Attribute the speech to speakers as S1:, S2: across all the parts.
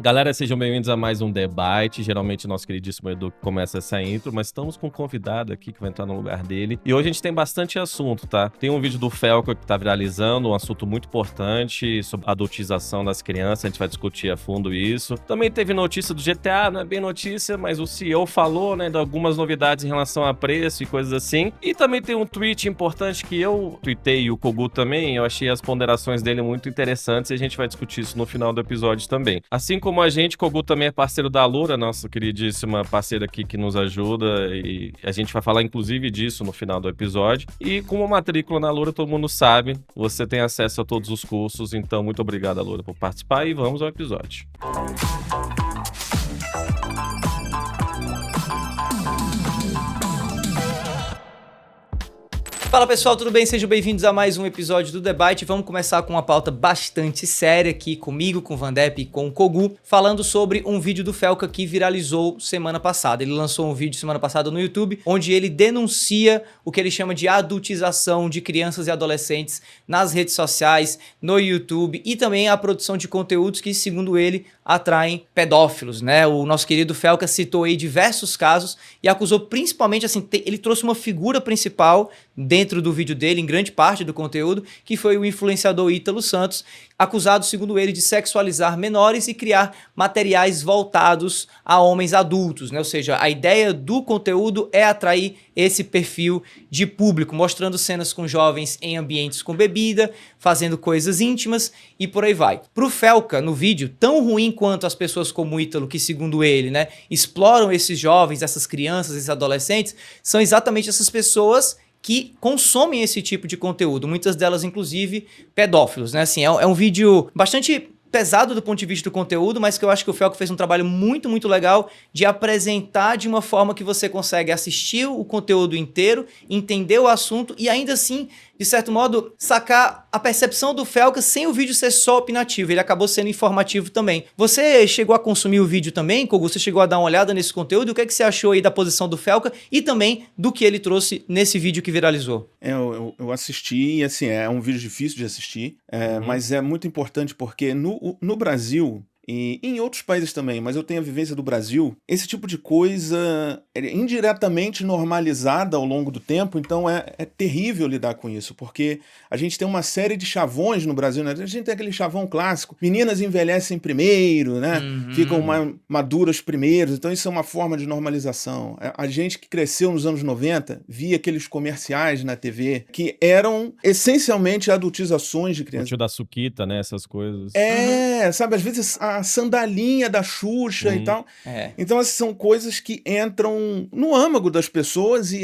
S1: Galera, sejam bem-vindos a mais um debate. Geralmente nosso queridíssimo Edu começa essa intro, mas estamos com um convidado aqui que vai entrar no lugar dele. E hoje a gente tem bastante assunto, tá? Tem um vídeo do Felca que tá viralizando, um assunto muito importante sobre a adultização das crianças. A gente vai discutir a fundo isso. Também teve notícia do GTA, não é bem notícia, mas o CEO falou, né, de algumas novidades em relação a preço e coisas assim. E também tem um tweet importante que eu tuitei e o Kogu também. Eu achei as ponderações dele muito interessantes e a gente vai discutir isso no final do episódio também. Assim como a gente, Kogu também é parceiro da Alura, nossa queridíssima parceira aqui que nos ajuda, e a gente vai falar inclusive disso no final do episódio. E com uma matrícula na Alura, todo mundo sabe, você tem acesso a todos os cursos, então muito obrigado, Alura, por participar e vamos ao episódio.
S2: Fala pessoal, tudo bem? Sejam bem-vindos a mais um episódio do Debate. Vamos começar com uma pauta bastante séria aqui comigo, com o Vandep e com o Kogu, falando sobre um vídeo do Felca que viralizou semana passada. Ele lançou um vídeo semana passada no YouTube, onde ele denuncia o que ele chama de adultização de crianças e adolescentes nas redes sociais, no YouTube e também a produção de conteúdos que, segundo ele, atraem pedófilos, né? O nosso querido Felca citou aí diversos casos e acusou principalmente, assim, ele trouxe uma figura principal dentro do vídeo dele, em grande parte do conteúdo, que foi o influenciador Ítalo Santos, acusado, segundo ele, de sexualizar menores e criar materiais voltados a homens adultos, né? Ou seja, a ideia do conteúdo é atrair esse perfil de público, mostrando cenas com jovens em ambientes com bebida, fazendo coisas íntimas e por aí vai. Pro Felca, no vídeo, tão ruim quanto as pessoas como o Ítalo, que segundo ele, né, exploram esses jovens, essas crianças, esses adolescentes, são exatamente essas pessoas que consomem esse tipo de conteúdo, muitas delas inclusive pedófilos, né? Assim, é um vídeo bastante pesado do ponto de vista do conteúdo, mas que eu acho que o Felca fez um trabalho muito, muito legal de apresentar de uma forma que você consegue assistir o conteúdo inteiro, entender o assunto e ainda assim, de certo modo, sacar a percepção do Felca sem o vídeo ser só opinativo. Ele acabou sendo informativo também. Você chegou a consumir o vídeo também, Kogu? Você chegou a dar uma olhada nesse conteúdo? O que é que você achou aí da posição do Felca e também do que ele trouxe nesse vídeo que viralizou?
S3: Eu assisti, e assim, é um vídeo difícil de assistir, mas é muito importante porque no Brasil, e em outros países também, mas eu tenho a vivência do Brasil, esse tipo de coisa é indiretamente normalizada ao longo do tempo, então é terrível lidar com isso, porque a gente tem uma série de chavões no Brasil, né? A gente tem aquele chavão clássico, meninas envelhecem primeiro, né? Ficam maduras primeiro, então isso é uma forma de normalização. A gente que cresceu nos anos 90, via aqueles comerciais na TV que eram essencialmente adultizações de crianças.
S1: O tio da Suquita, né? Essas coisas.
S3: Sabe, às vezes a sandalinha da Xuxa e tal. Então, essas são coisas que entram no âmago das pessoas e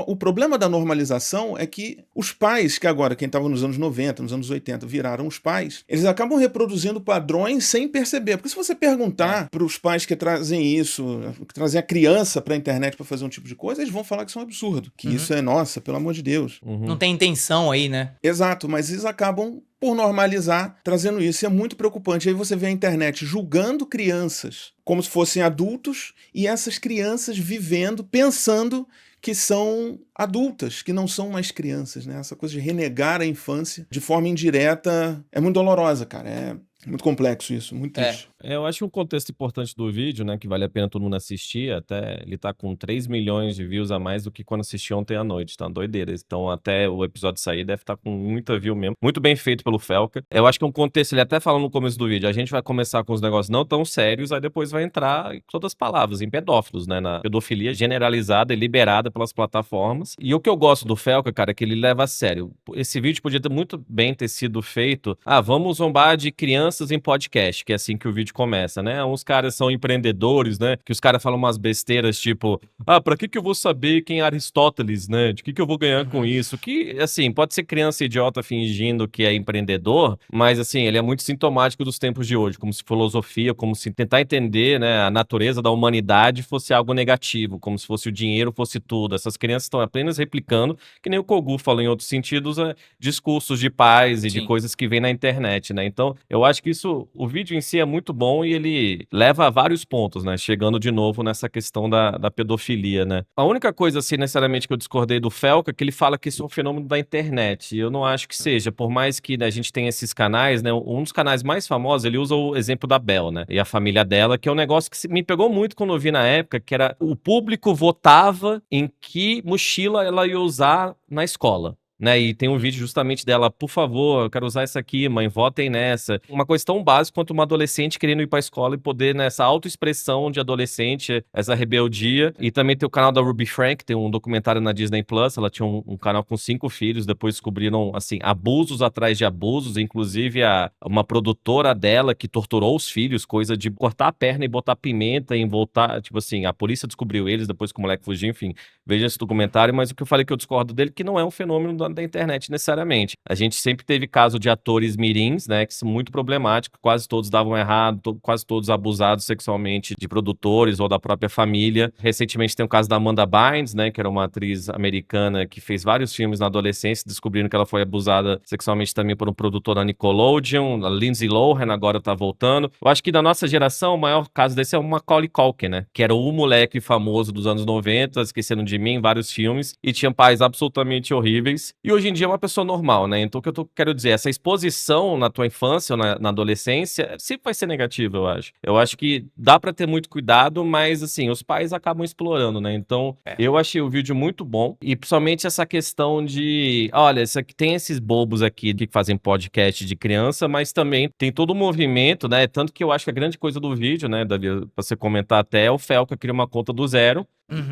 S3: o problema da normalização é que os pais, que agora, quem estava nos anos 90, nos anos 80, viraram os pais, eles acabam reproduzindo padrões sem perceber. Porque se você perguntar para os pais que trazem isso, que trazem a criança para a internet para fazer um tipo de coisa, eles vão falar que isso é um absurdo. Que isso é, nossa, pelo amor de Deus.
S2: Não tem intenção aí, né?
S3: Exato, mas eles acabam por normalizar, trazendo isso. E é muito preocupante. Aí você vê a internet julgando crianças como se fossem adultos e essas crianças vivendo, pensando que são adultas, que não são mais crianças, né? Essa coisa de renegar a infância de forma indireta é muito dolorosa, cara. É muito complexo isso, muito triste.
S1: Eu acho um contexto importante do vídeo, né, que vale a pena todo mundo assistir, até ele tá com 3 milhões de views a mais do que quando assisti ontem à noite, tá uma doideira. Então até o episódio sair deve estar com muita view mesmo, muito bem feito pelo Felca. Eu acho que é um contexto, ele até fala no começo do vídeo, a gente vai começar com os negócios não tão sérios, aí depois vai entrar, em todas as palavras, em pedófilos, né, na pedofilia generalizada e liberada pelas plataformas. E o que eu gosto do Felca, cara, é que ele leva a sério. Esse vídeo podia muito bem ter sido feito, vamos zombar de crianças em podcast, que é assim que o vídeo começa, né? Uns caras são empreendedores, né? Que os caras falam umas besteiras, tipo, pra que eu vou saber quem é Aristóteles, né? De que eu vou ganhar com isso? Que, assim, pode ser criança idiota fingindo que é empreendedor, mas, assim, ele é muito sintomático dos tempos de hoje, como se filosofia, como se tentar entender, né, a natureza da humanidade fosse algo negativo, como se fosse o dinheiro fosse tudo. Essas crianças estão apenas replicando, que nem o Kogu falou em outros sentidos, discursos de paz e de coisas que vem na internet, né? Então, eu acho que isso, o vídeo em si é muito bom, bom e ele leva a vários pontos, né? Chegando de novo nessa questão da pedofilia, né? A única coisa, assim, necessariamente que eu discordei do Felca é que ele fala que isso é um fenômeno da internet. E eu não acho que seja. Por mais que, né, a gente tenha esses canais, né? Um dos canais mais famosos, ele usa o exemplo da Bel, né? E a família dela, que é um negócio que me pegou muito quando eu vi na época, que era o público votava em que mochila ela ia usar na escola. Né, e tem um vídeo justamente dela, por favor, eu quero usar essa aqui, mãe, votem nessa. Uma coisa tão básica quanto uma adolescente querendo ir pra escola e poder, nessa autoexpressão de adolescente, essa rebeldia. E também tem o canal da Ruby Frank, tem um documentário na Disney Plus, ela tinha um canal com 5 filhos, depois descobriram, assim, abusos atrás de abusos, inclusive uma produtora dela que torturou os filhos, coisa de cortar a perna e botar pimenta e voltar, tipo assim, a polícia descobriu eles depois que o moleque fugiu, enfim. Veja esse documentário, mas o que eu falei que eu discordo dele, que não é um fenômeno da internet necessariamente. A gente sempre teve caso de atores mirins, né, que são muito problemáticos, quase todos davam errado, quase todos abusados sexualmente de produtores ou da própria família. Recentemente tem o caso da Amanda Bynes, né, que era uma atriz americana que fez vários filmes na adolescência, descobrindo que ela foi abusada sexualmente também por um produtor da Nickelodeon. A Lindsay Lohan agora tá voltando. Eu acho que da nossa geração, o maior caso desse é o Macaulay Culkin, né, que era o moleque famoso dos anos 90, Esquecendo de Mim, em vários filmes, e tinha pais absolutamente horríveis. E hoje em dia é uma pessoa normal, né? Então o que eu quero dizer, essa exposição na tua infância ou na adolescência sempre vai ser negativa, eu acho. Eu acho que dá pra ter muito cuidado, mas assim, os pais acabam explorando, né? Então, eu achei o vídeo muito bom, e principalmente essa questão de, olha, isso aqui, tem esses bobos aqui que fazem podcast de criança, mas também tem todo o movimento, né? Tanto que eu acho que a grande coisa do vídeo, né, Davi, pra você comentar até, é o Felca cria uma conta do zero,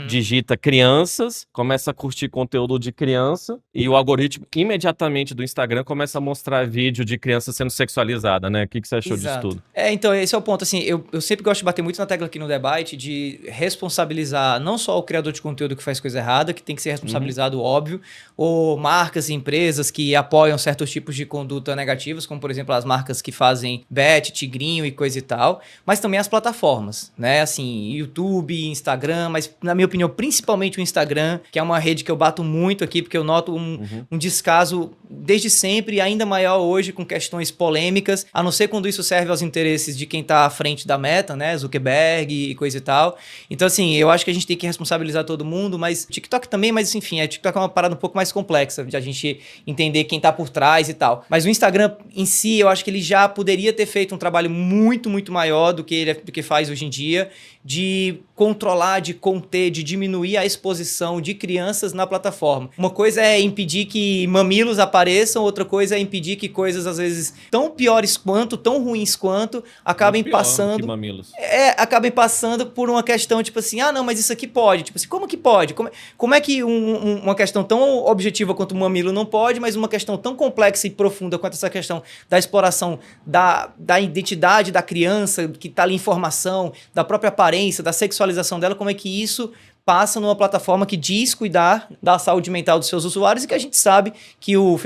S1: digita crianças, começa a curtir conteúdo de criança e o algoritmo imediatamente do Instagram começa a mostrar vídeo de criança sendo sexualizada, né? O que você achou disso tudo?
S2: Então esse é o ponto, assim, eu sempre gosto de bater muito na tecla aqui no debate de responsabilizar não só o criador de conteúdo que faz coisa errada, que tem que ser responsabilizado, óbvio, ou marcas e empresas que apoiam certos tipos de conduta negativas, como por exemplo as marcas que fazem bet, tigrinho e coisa e tal, mas também as plataformas, né? Assim, YouTube, Instagram, mas na minha opinião, principalmente o Instagram, que é uma rede que eu bato muito aqui, porque eu noto um descaso desde sempre e ainda maior hoje com questões polêmicas, a não ser quando isso serve aos interesses de quem tá à frente da Meta, né, Zuckerberg e coisa e tal. Então, assim, eu acho que a gente tem que responsabilizar todo mundo, mas TikTok também, mas enfim, a TikTok é uma parada um pouco mais complexa de a gente entender quem tá por trás e tal. Mas o Instagram em si, eu acho que ele já poderia ter feito um trabalho muito, muito maior do que faz hoje em dia, de controlar, de conter, de diminuir a exposição de crianças na plataforma. Uma coisa é impedir que mamilos apareçam, outra coisa é impedir que coisas, às vezes, tão piores quanto, tão ruins quanto, acabem passando...
S1: Que mamilos.
S2: Acabem passando por uma questão, tipo assim, ah, não, mas isso aqui pode. Tipo assim, como que pode? Como é que uma questão tão objetiva quanto o mamilo não pode, mas uma questão tão complexa e profunda quanto essa questão da exploração da identidade da criança, que tá ali em formação, da própria aparência, da sexualização dela, como é que isso passa numa plataforma que diz cuidar da saúde mental dos seus usuários, e que a gente sabe que o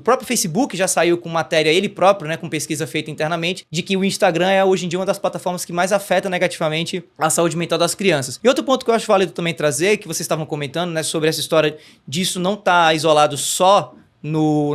S2: próprio Facebook já saiu com matéria, ele próprio, né, com pesquisa feita internamente, de que o Instagram é hoje em dia uma das plataformas que mais afeta negativamente a saúde mental das crianças. E outro ponto que eu acho válido também trazer, que vocês estavam comentando, né, sobre essa história disso não estar isolado só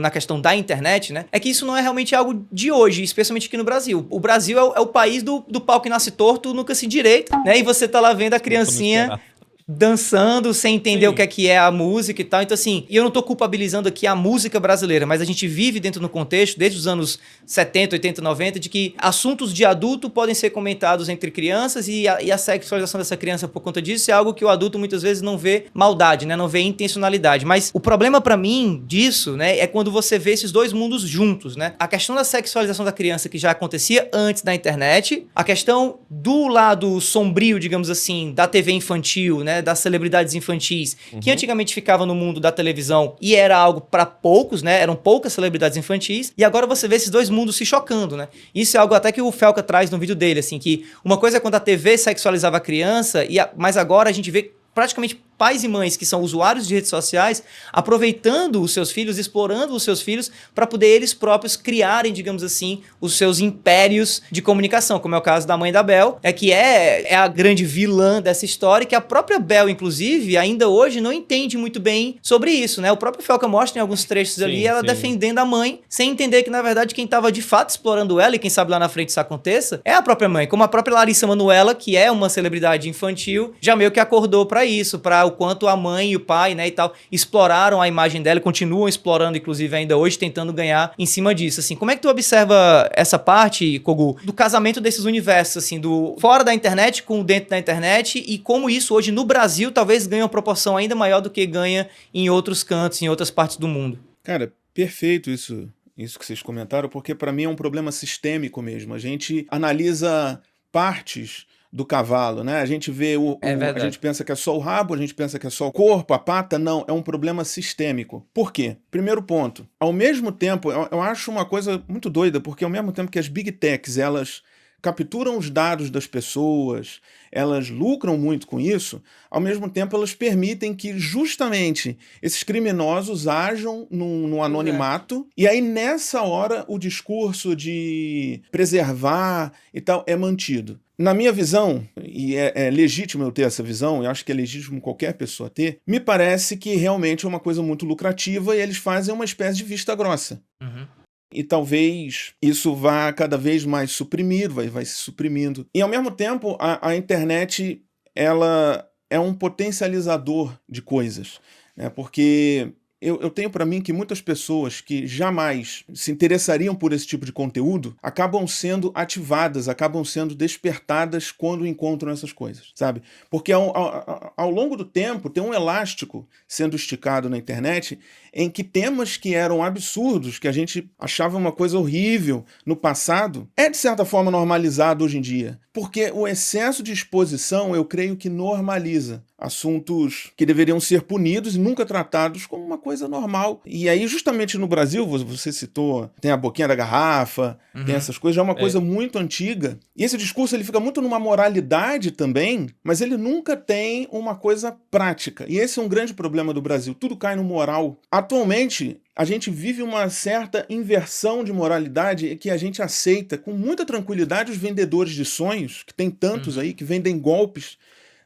S2: na questão da internet, né? É que isso não é realmente algo de hoje, especialmente aqui no Brasil. O Brasil é o país do pau que nasce torto, nunca se direita, né? E você tá lá vendo a criancinha dançando sem entender o que é a música e tal. Então, assim, e eu não tô culpabilizando aqui a música brasileira, mas a gente vive dentro do contexto, desde os anos 70, 80, 90, de que assuntos de adulto podem ser comentados entre crianças e a sexualização dessa criança por conta disso é algo que o adulto muitas vezes não vê maldade, né? Não vê intencionalidade. Mas o problema pra mim disso, né, é quando você vê esses dois mundos juntos, né? A questão da sexualização da criança que já acontecia antes da internet, a questão do lado sombrio, digamos assim, da TV infantil, né? Das celebridades infantis, que antigamente ficavam no mundo da televisão e era algo para poucos, né? Eram poucas celebridades infantis, e agora você vê esses dois mundos se chocando, né? Isso é algo até que o Felca traz no vídeo dele, assim, que uma coisa é quando a TV sexualizava a criança, mas agora a gente vê praticamente pais e mães que são usuários de redes sociais aproveitando os seus filhos, explorando os seus filhos para poder eles próprios criarem, digamos assim, os seus impérios de comunicação, como é o caso da mãe da Bel, que é a grande vilã dessa história, que a própria Bel, inclusive, ainda hoje não entende muito bem sobre isso, né? O próprio Felca mostra em alguns trechos ali ela defendendo a mãe, sem entender que, na verdade, quem estava de fato explorando ela, e quem sabe lá na frente isso aconteça, é a própria mãe, como a própria Larissa Manoela, que é uma celebridade infantil, já meio que acordou para isso, para o quanto a mãe e o pai, né, e tal, exploraram a imagem dela, continuam explorando, inclusive, ainda hoje, tentando ganhar em cima disso, assim. Como é que tu observa essa parte, Kogu, do casamento desses universos, assim, do fora da internet com dentro da internet, e como isso hoje no Brasil talvez ganhe uma proporção ainda maior do que ganha em outros cantos, em outras partes do mundo?
S3: Cara, perfeito isso que vocês comentaram, porque para mim é um problema sistêmico mesmo. A gente analisa partes do cavalo, né? A gente vê a gente pensa que é só o rabo, a gente pensa que é só o corpo, a pata. Não, é um problema sistêmico. Por quê? Primeiro ponto, ao mesmo tempo, eu acho uma coisa muito doida, porque ao mesmo tempo que as Big Techs, elas capturam os dados das pessoas, elas lucram muito com isso, ao mesmo tempo elas permitem que justamente esses criminosos ajam no anonimato, e aí nessa hora o discurso de preservar e tal é mantido. Na minha visão, e é legítimo eu ter essa visão, eu acho que é legítimo qualquer pessoa ter, me parece que realmente é uma coisa muito lucrativa e eles fazem uma espécie de vista grossa.
S2: Uhum.
S3: E talvez isso vá cada vez mais suprimido, vai se suprimindo. E ao mesmo tempo, a internet, ela é um potencializador de coisas, né? Porque eu tenho para mim que muitas pessoas que jamais se interessariam por esse tipo de conteúdo acabam sendo ativadas, acabam sendo despertadas quando encontram essas coisas, sabe? Porque ao longo do tempo tem um elástico sendo esticado na internet em que temas que eram absurdos, que a gente achava uma coisa horrível no passado, é de certa forma normalizado hoje em dia. Porque o excesso de exposição, eu creio que normaliza assuntos que deveriam ser punidos e nunca tratados como uma coisa normal. E aí, justamente no Brasil, você citou, tem a boquinha da garrafa, tem essas coisas, já é uma coisa muito antiga. E esse discurso ele fica muito numa moralidade também, mas ele nunca tem uma coisa prática. E esse é um grande problema do Brasil. Tudo cai no moral. Atualmente, a gente vive uma certa inversão de moralidade que a gente aceita com muita tranquilidade os vendedores de sonhos, que tem tantos aí, que vendem golpes,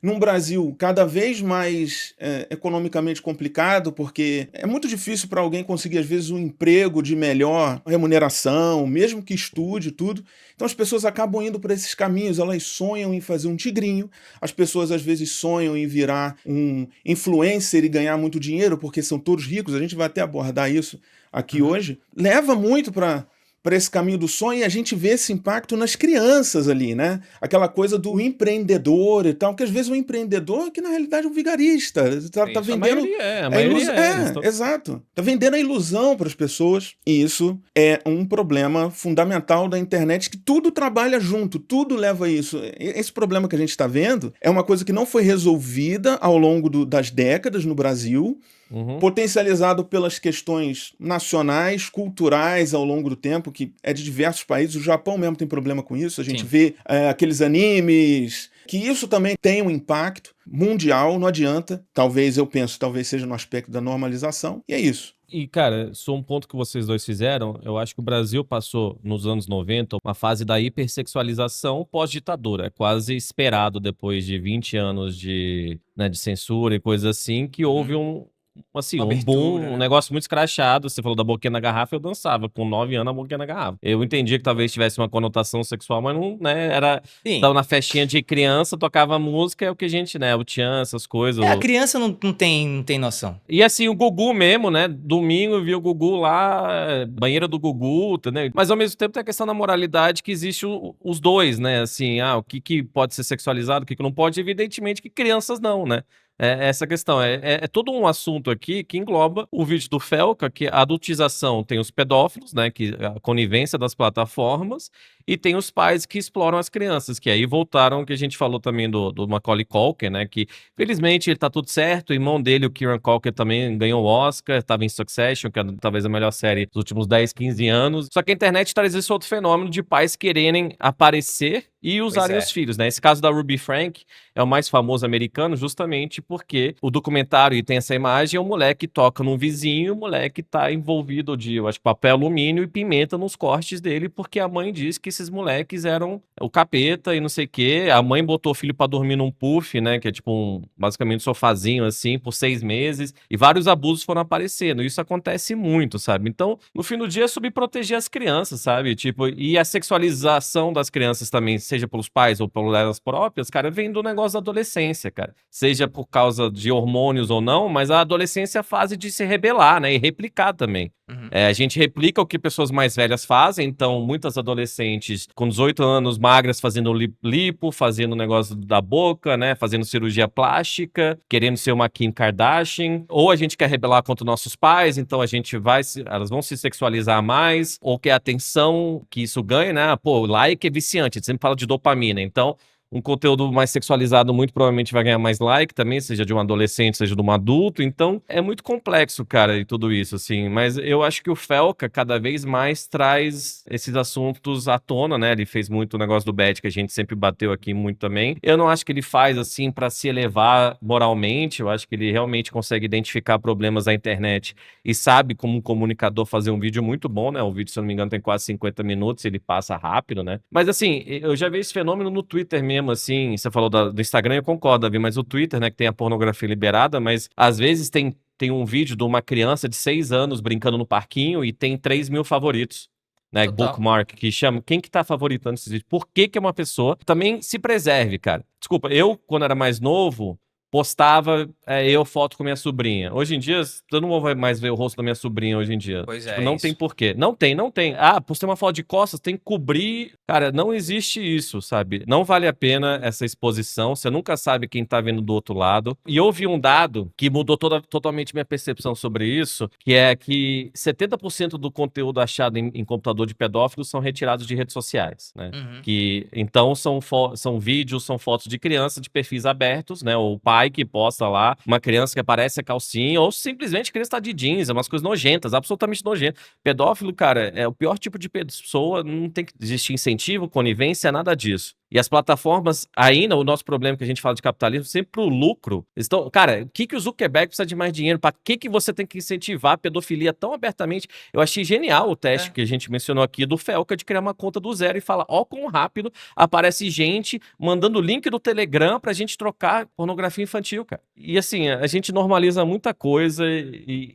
S3: num Brasil cada vez mais economicamente complicado, porque é muito difícil para alguém conseguir, às vezes, um emprego de melhor remuneração, mesmo que estude tudo. Então as pessoas acabam indo para esses caminhos, elas sonham em fazer um tigrinho, as pessoas às vezes sonham em virar um influencer e ganhar muito dinheiro, porque são todos ricos, a gente vai até abordar isso aqui hoje. Leva muito para esse caminho do sonho, e a gente vê esse impacto nas crianças ali, né? Aquela coisa do empreendedor e tal, que às vezes o empreendedor, que na realidade é um vigarista, tá vendendo...
S1: A maioria
S3: exato. Tá vendendo a ilusão para as pessoas, e isso é um problema fundamental da internet, que tudo trabalha junto, tudo leva a isso. Esse problema que a gente está vendo é uma coisa que não foi resolvida ao longo das décadas no Brasil, potencializado pelas questões nacionais, culturais ao longo do tempo, que é de diversos países. O Japão mesmo tem problema com isso. A gente vê aqueles animes, que isso também tem um impacto mundial, não adianta. Talvez seja no aspecto da normalização, e é isso.
S1: E, cara, só um ponto que vocês dois fizeram, eu acho que o Brasil passou, nos anos 90, uma fase da hipersexualização pós-ditadura. É quase esperado, depois de 20 anos de censura e coisa assim, que houve um boom, um negócio muito escrachado. Você falou da boquinha na garrafa, eu dançava com 9 anos a boquinha na garrafa. Eu entendi que talvez tivesse uma conotação sexual, mas não, né, tava na festinha de criança, tocava música, é o que a gente, né, o tchan, essas coisas.
S2: A criança não tem noção.
S1: E assim, o Gugu mesmo, né, domingo eu vi o Gugu lá, banheira do Gugu, entendeu? Mas ao mesmo tempo tem a questão da moralidade, que existe os dois, né, assim, o que pode ser sexualizado, o que não pode, evidentemente que crianças não, né. É essa questão, é todo um assunto aqui que engloba o vídeo do Felca, que a adultização tem os pedófilos, né, que a conivência das plataformas, e tem os pais que exploram as crianças, que aí voltaram, que a gente falou também do Macaulay Culkin, né, que felizmente ele tá tudo certo, o irmão dele, o Kieran Culkin, também ganhou o Oscar, tava em Succession, que é talvez a melhor série dos últimos 10, 15 anos, só que a internet traz esse outro fenômeno de pais quererem aparecer e usarem os filhos, né? Esse caso da Ruby Frank é o mais famoso americano justamente porque o documentário e tem essa imagem, é um moleque que toca num vizinho, o moleque tá envolvido de, eu acho, papel alumínio e pimenta nos cortes dele, porque a mãe diz que esses moleques eram o capeta e não sei o quê. A mãe botou o filho pra dormir num puff, né? Que é tipo basicamente um sofazinho assim, por 6 meses, e vários abusos foram aparecendo. Isso acontece muito, sabe? Então, no fim do dia é sobre proteger as crianças, sabe? Tipo, e a sexualização das crianças também, seja pelos pais ou por elas próprias, cara, vem do negócio da adolescência, cara. Seja por causa de hormônios ou não, mas a adolescência é a fase de se rebelar, né? E replicar também. A gente replica o que pessoas mais velhas fazem, então muitas adolescentes com 18 anos magras fazendo lipo, fazendo negócio da boca, né, fazendo cirurgia plástica, querendo ser uma Kim Kardashian, ou a gente quer rebelar contra nossos pais, então elas vão se sexualizar mais, ou quer atenção que isso ganha, né, pô, like é viciante, a gente sempre fala de dopamina, então um conteúdo mais sexualizado muito provavelmente vai ganhar mais like também, seja de um adolescente, seja de um adulto. Então, é muito complexo, cara, e tudo isso, assim. Mas eu acho que o Felca cada vez mais traz esses assuntos à tona, né? Ele fez muito o negócio do bet, que a gente sempre bateu aqui muito também. Eu não acho que ele faz, assim, pra se elevar moralmente. Eu acho que ele realmente consegue identificar problemas na internet e sabe, como um comunicador, fazer um vídeo muito bom, né? O vídeo, se eu não me engano, tem quase 50 minutos, ele passa rápido, né? Mas, assim, eu já vi esse fenômeno no Twitter mesmo, assim, você falou do Instagram, eu concordo, Davi, mas o Twitter, né, que tem a pornografia liberada, mas às vezes tem um vídeo de uma criança de 6 anos brincando no parquinho e tem 3 mil favoritos, né,
S2: Total.
S1: bookmark, que chama, quem que tá favoritando esses vídeos? Por que que é uma pessoa? Também se preserve, cara. Desculpa, eu, quando era mais novo, postava eu foto com minha sobrinha. Hoje em dia, eu não vou mais ver o rosto da minha sobrinha hoje em dia.
S2: Pois
S1: Tipo,
S2: é,
S1: não
S2: isso.
S1: tem porquê. Não tem. Ah, postei uma foto de costas, tem que cobrir. Cara, não existe isso, sabe? Não vale a pena essa exposição. Você nunca sabe quem tá vendo do outro lado. E eu vi um dado que mudou totalmente minha percepção sobre isso, que é que 70% do conteúdo achado em computador de pedófilos são retirados de redes sociais, né? Então são vídeos, são fotos de criança de perfis abertos, né? O pai que posta lá, uma criança que aparece a calcinha, ou simplesmente a criança tá de jeans, é umas coisas nojentas, absolutamente nojentas. Pedófilo, cara, é o pior tipo de pessoa, não tem que existir incentivo, conivência, nada disso. E as plataformas, ainda, o nosso problema que a gente fala de capitalismo, sempre pro lucro. Então, cara, o que o Zuckerberg precisa de mais dinheiro? Pra que você tem que incentivar a pedofilia tão abertamente? Eu achei genial o teste que a gente mencionou aqui do Felca de criar uma conta do zero e falar, ó, quão rápido aparece gente mandando o link do Telegram pra gente trocar pornografia infantil, cara. E assim, a gente normaliza muita coisa e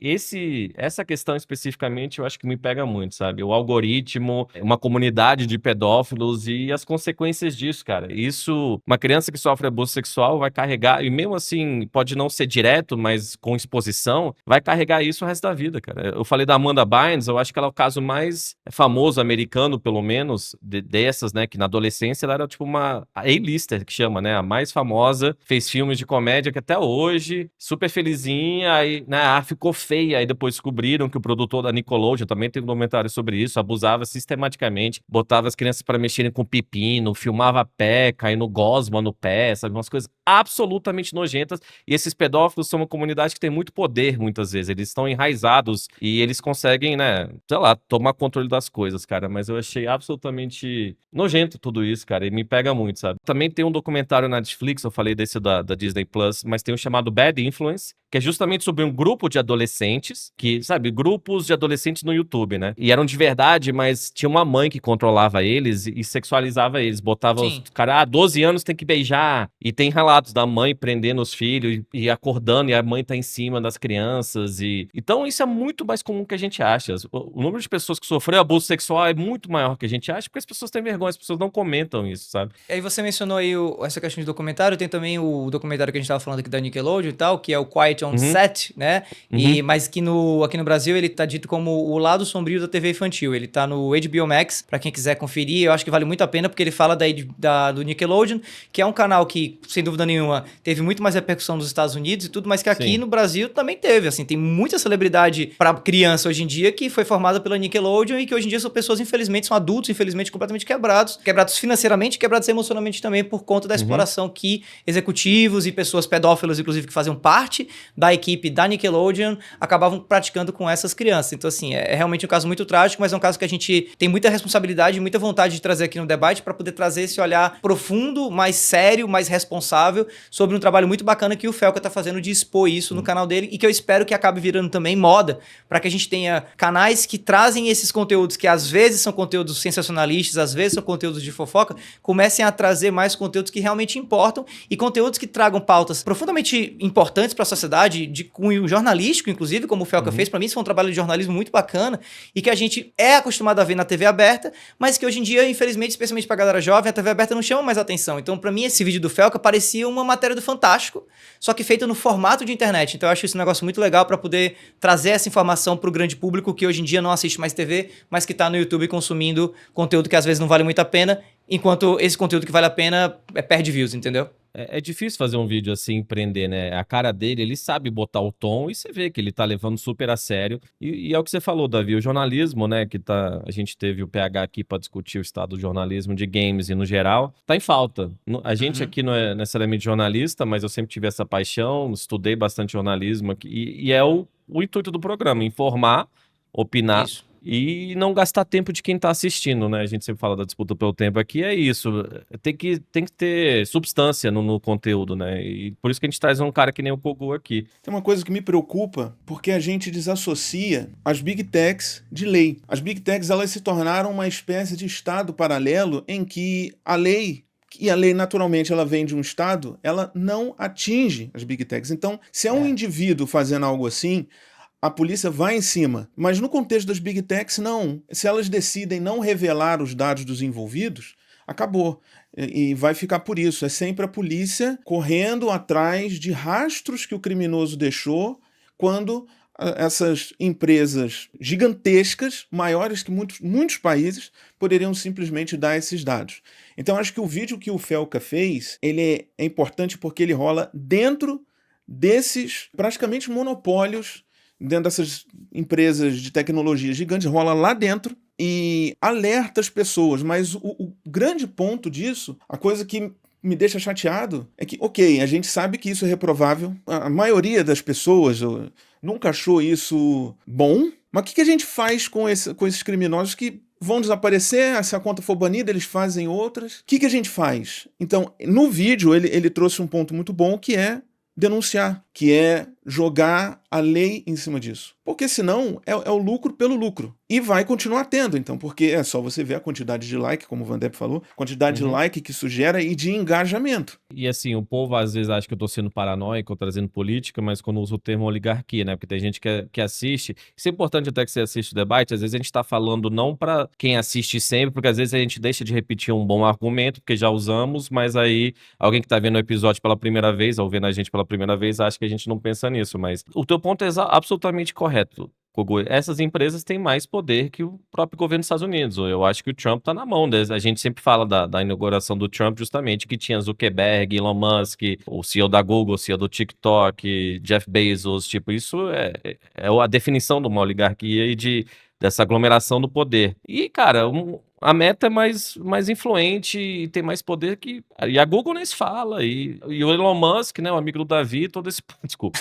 S1: essa questão especificamente eu acho que me pega muito, sabe? O algoritmo, uma comunidade de pedófilos e as consequências disso, cara. Isso, uma criança que sofre abuso sexual vai carregar, e mesmo assim, pode não ser direto, mas com exposição, vai carregar isso o resto da vida, cara. Eu falei da Amanda Bynes, eu acho que ela é o caso mais famoso americano, pelo menos, dessas, né, que na adolescência ela era tipo uma A-lister, que chama, né, a mais famosa, fez filmes de comédia que até hoje, super felizinha, aí, né, ficou feia, aí depois descobriram que o produtor da Nickelodeon também tem um documentário sobre isso, abusava sistematicamente, botava as crianças para mexerem com pepino, filmava pé, caindo gosma no pé, sabe, umas coisas absolutamente nojentas, e esses pedófilos são uma comunidade que tem muito poder, muitas vezes, eles estão enraizados e eles conseguem, né, sei lá, tomar controle das coisas, cara, mas eu achei absolutamente nojento tudo isso, cara, e me pega muito, sabe. Também tem um documentário na Netflix, eu falei desse da Disney Plus, mas tem um chamado Bad Influence, que é justamente sobre um grupo de adolescentes, que, sabe, grupos de adolescentes no YouTube, né? E eram de verdade, mas tinha uma mãe que controlava eles e sexualizava eles. Botava os caras, 12 anos tem que beijar. E tem relatos da mãe prendendo os filhos e acordando, e a mãe tá em cima das crianças. Então isso é muito mais comum que a gente acha. O número de pessoas que sofreu abuso sexual é muito maior que a gente acha, porque as pessoas têm vergonha, as pessoas não comentam isso, sabe?
S2: E aí você mencionou aí essa questão de documentário, tem também o documentário que a gente tava falando aqui da Nickelodeon e tal, que é o Quiet on Set, né? Mas que aqui no Brasil ele tá dito como o lado sombrio da TV infantil. Ele tá no HBO Max, pra quem quiser conferir, eu acho que vale muito a pena, porque ele fala do Nickelodeon, que é um canal que, sem dúvida nenhuma, teve muito mais repercussão nos Estados Unidos e tudo, mas que aqui no Brasil também teve, assim, tem muita celebridade pra criança hoje em dia que foi formada pela Nickelodeon e que hoje em dia são pessoas, infelizmente, são adultos, infelizmente, completamente quebrados financeiramente, quebrados emocionalmente também por conta da exploração que executivos e pessoas pedófilas, inclusive, que faziam parte da equipe da Nickelodeon, acabavam praticando com essas crianças. Então, assim, é realmente um caso muito trágico, mas é um caso que a gente tem muita responsabilidade e muita vontade de trazer aqui no debate para poder trazer esse olhar profundo, mais sério, mais responsável sobre um trabalho muito bacana que o Felca tá fazendo de expor isso no canal dele e que eu espero que acabe virando também moda, para que a gente tenha canais que trazem esses conteúdos que às vezes são conteúdos sensacionalistas, às vezes são conteúdos de fofoca, comecem a trazer mais conteúdos que realmente importam e conteúdos que tragam pautas profundamente importantes para a sociedade, de cunho jornalístico, inclusive, como o Felca fez. Para mim, isso foi um trabalho de jornalismo muito bacana e que a gente é acostumado a ver na TV aberta, mas que hoje em dia, infelizmente, especialmente pra galera jovem, a TV aberta não chama mais atenção. Então, pra mim, esse vídeo do Felca parecia uma matéria do Fantástico, só que feita no formato de internet. Então, eu acho isso um negócio muito legal pra poder trazer essa informação pro grande público que hoje em dia não assiste mais TV, mas que tá no YouTube consumindo conteúdo que às vezes não vale muito a pena, enquanto esse conteúdo que vale a pena perde views, entendeu?
S1: É difícil fazer um vídeo assim, empreender, né? A cara dele, ele sabe botar o tom e você vê que ele tá levando super a sério. E é o que você falou, Davi, o jornalismo, né? A gente teve o PH aqui para discutir o estado do jornalismo de games e no geral, tá em falta. A gente aqui não é necessariamente jornalista, mas eu sempre tive essa paixão, estudei bastante jornalismo aqui, e é o intuito do programa, informar, opinar. Isso. E não gastar tempo de quem tá assistindo, né? A gente sempre fala da disputa pelo tempo aqui, é isso. Tem que ter substância no conteúdo, né? E por isso que a gente traz um cara que nem o Kogu aqui.
S3: Tem uma coisa que me preocupa, porque a gente desassocia as Big Techs de lei. As Big Techs, elas se tornaram uma espécie de estado paralelo em que a lei... E a lei, naturalmente, ela vem de um estado, ela não atinge as Big Techs. Então, se é um indivíduo fazendo algo assim, a polícia vai em cima. Mas no contexto das Big Techs, não. Se elas decidem não revelar os dados dos envolvidos, acabou. E vai ficar por isso. É sempre a polícia correndo atrás de rastros que o criminoso deixou quando essas empresas gigantescas, maiores que muitos países, poderiam simplesmente dar esses dados. Então, acho que o vídeo que o Felca fez, ele é importante porque ele rola dentro desses, praticamente, monopólios, dentro dessas empresas de tecnologia gigantes, rola lá dentro e alerta as pessoas. Mas o grande ponto disso, a coisa que me deixa chateado, é que, ok, a gente sabe que isso é reprovável, a maioria das pessoas nunca achou isso bom, mas o que a gente faz com esses criminosos que vão desaparecer? Se a conta for banida, eles fazem outras. O que a gente faz? Então, no vídeo, ele trouxe um ponto muito bom, que é denunciar, que é jogar a lei em cima disso. Porque senão é o lucro pelo lucro. E vai continuar tendo, então, porque é só você ver a quantidade de like, como o Van Depp falou, quantidade de like que isso gera e de engajamento.
S1: E assim, o povo às vezes acha que eu tô sendo paranoico ou trazendo política, mas quando uso o termo oligarquia, né? Porque tem gente que assiste. Isso é importante até que você assiste o debate, às vezes a gente tá falando não para quem assiste sempre, porque às vezes a gente deixa de repetir um bom argumento, porque já usamos, mas aí alguém que tá vendo o episódio pela primeira vez, ou vendo a gente pela primeira vez, acha que a gente não pensa nisso, mas o teu ponto é absolutamente correto, Kogu. Essas empresas têm mais poder que o próprio governo dos Estados Unidos. Eu acho que o Trump tá na mão deles. A gente sempre fala da inauguração do Trump, justamente, que tinha Zuckerberg, Elon Musk, o CEO da Google, o CEO do TikTok, Jeff Bezos, tipo, isso é a definição de uma oligarquia e dessa aglomeração do poder. E, cara, a Meta é mais influente e tem mais poder que... E a Google nem se fala. E o Elon Musk, né, o amigo do Davi, todo esse... Desculpa.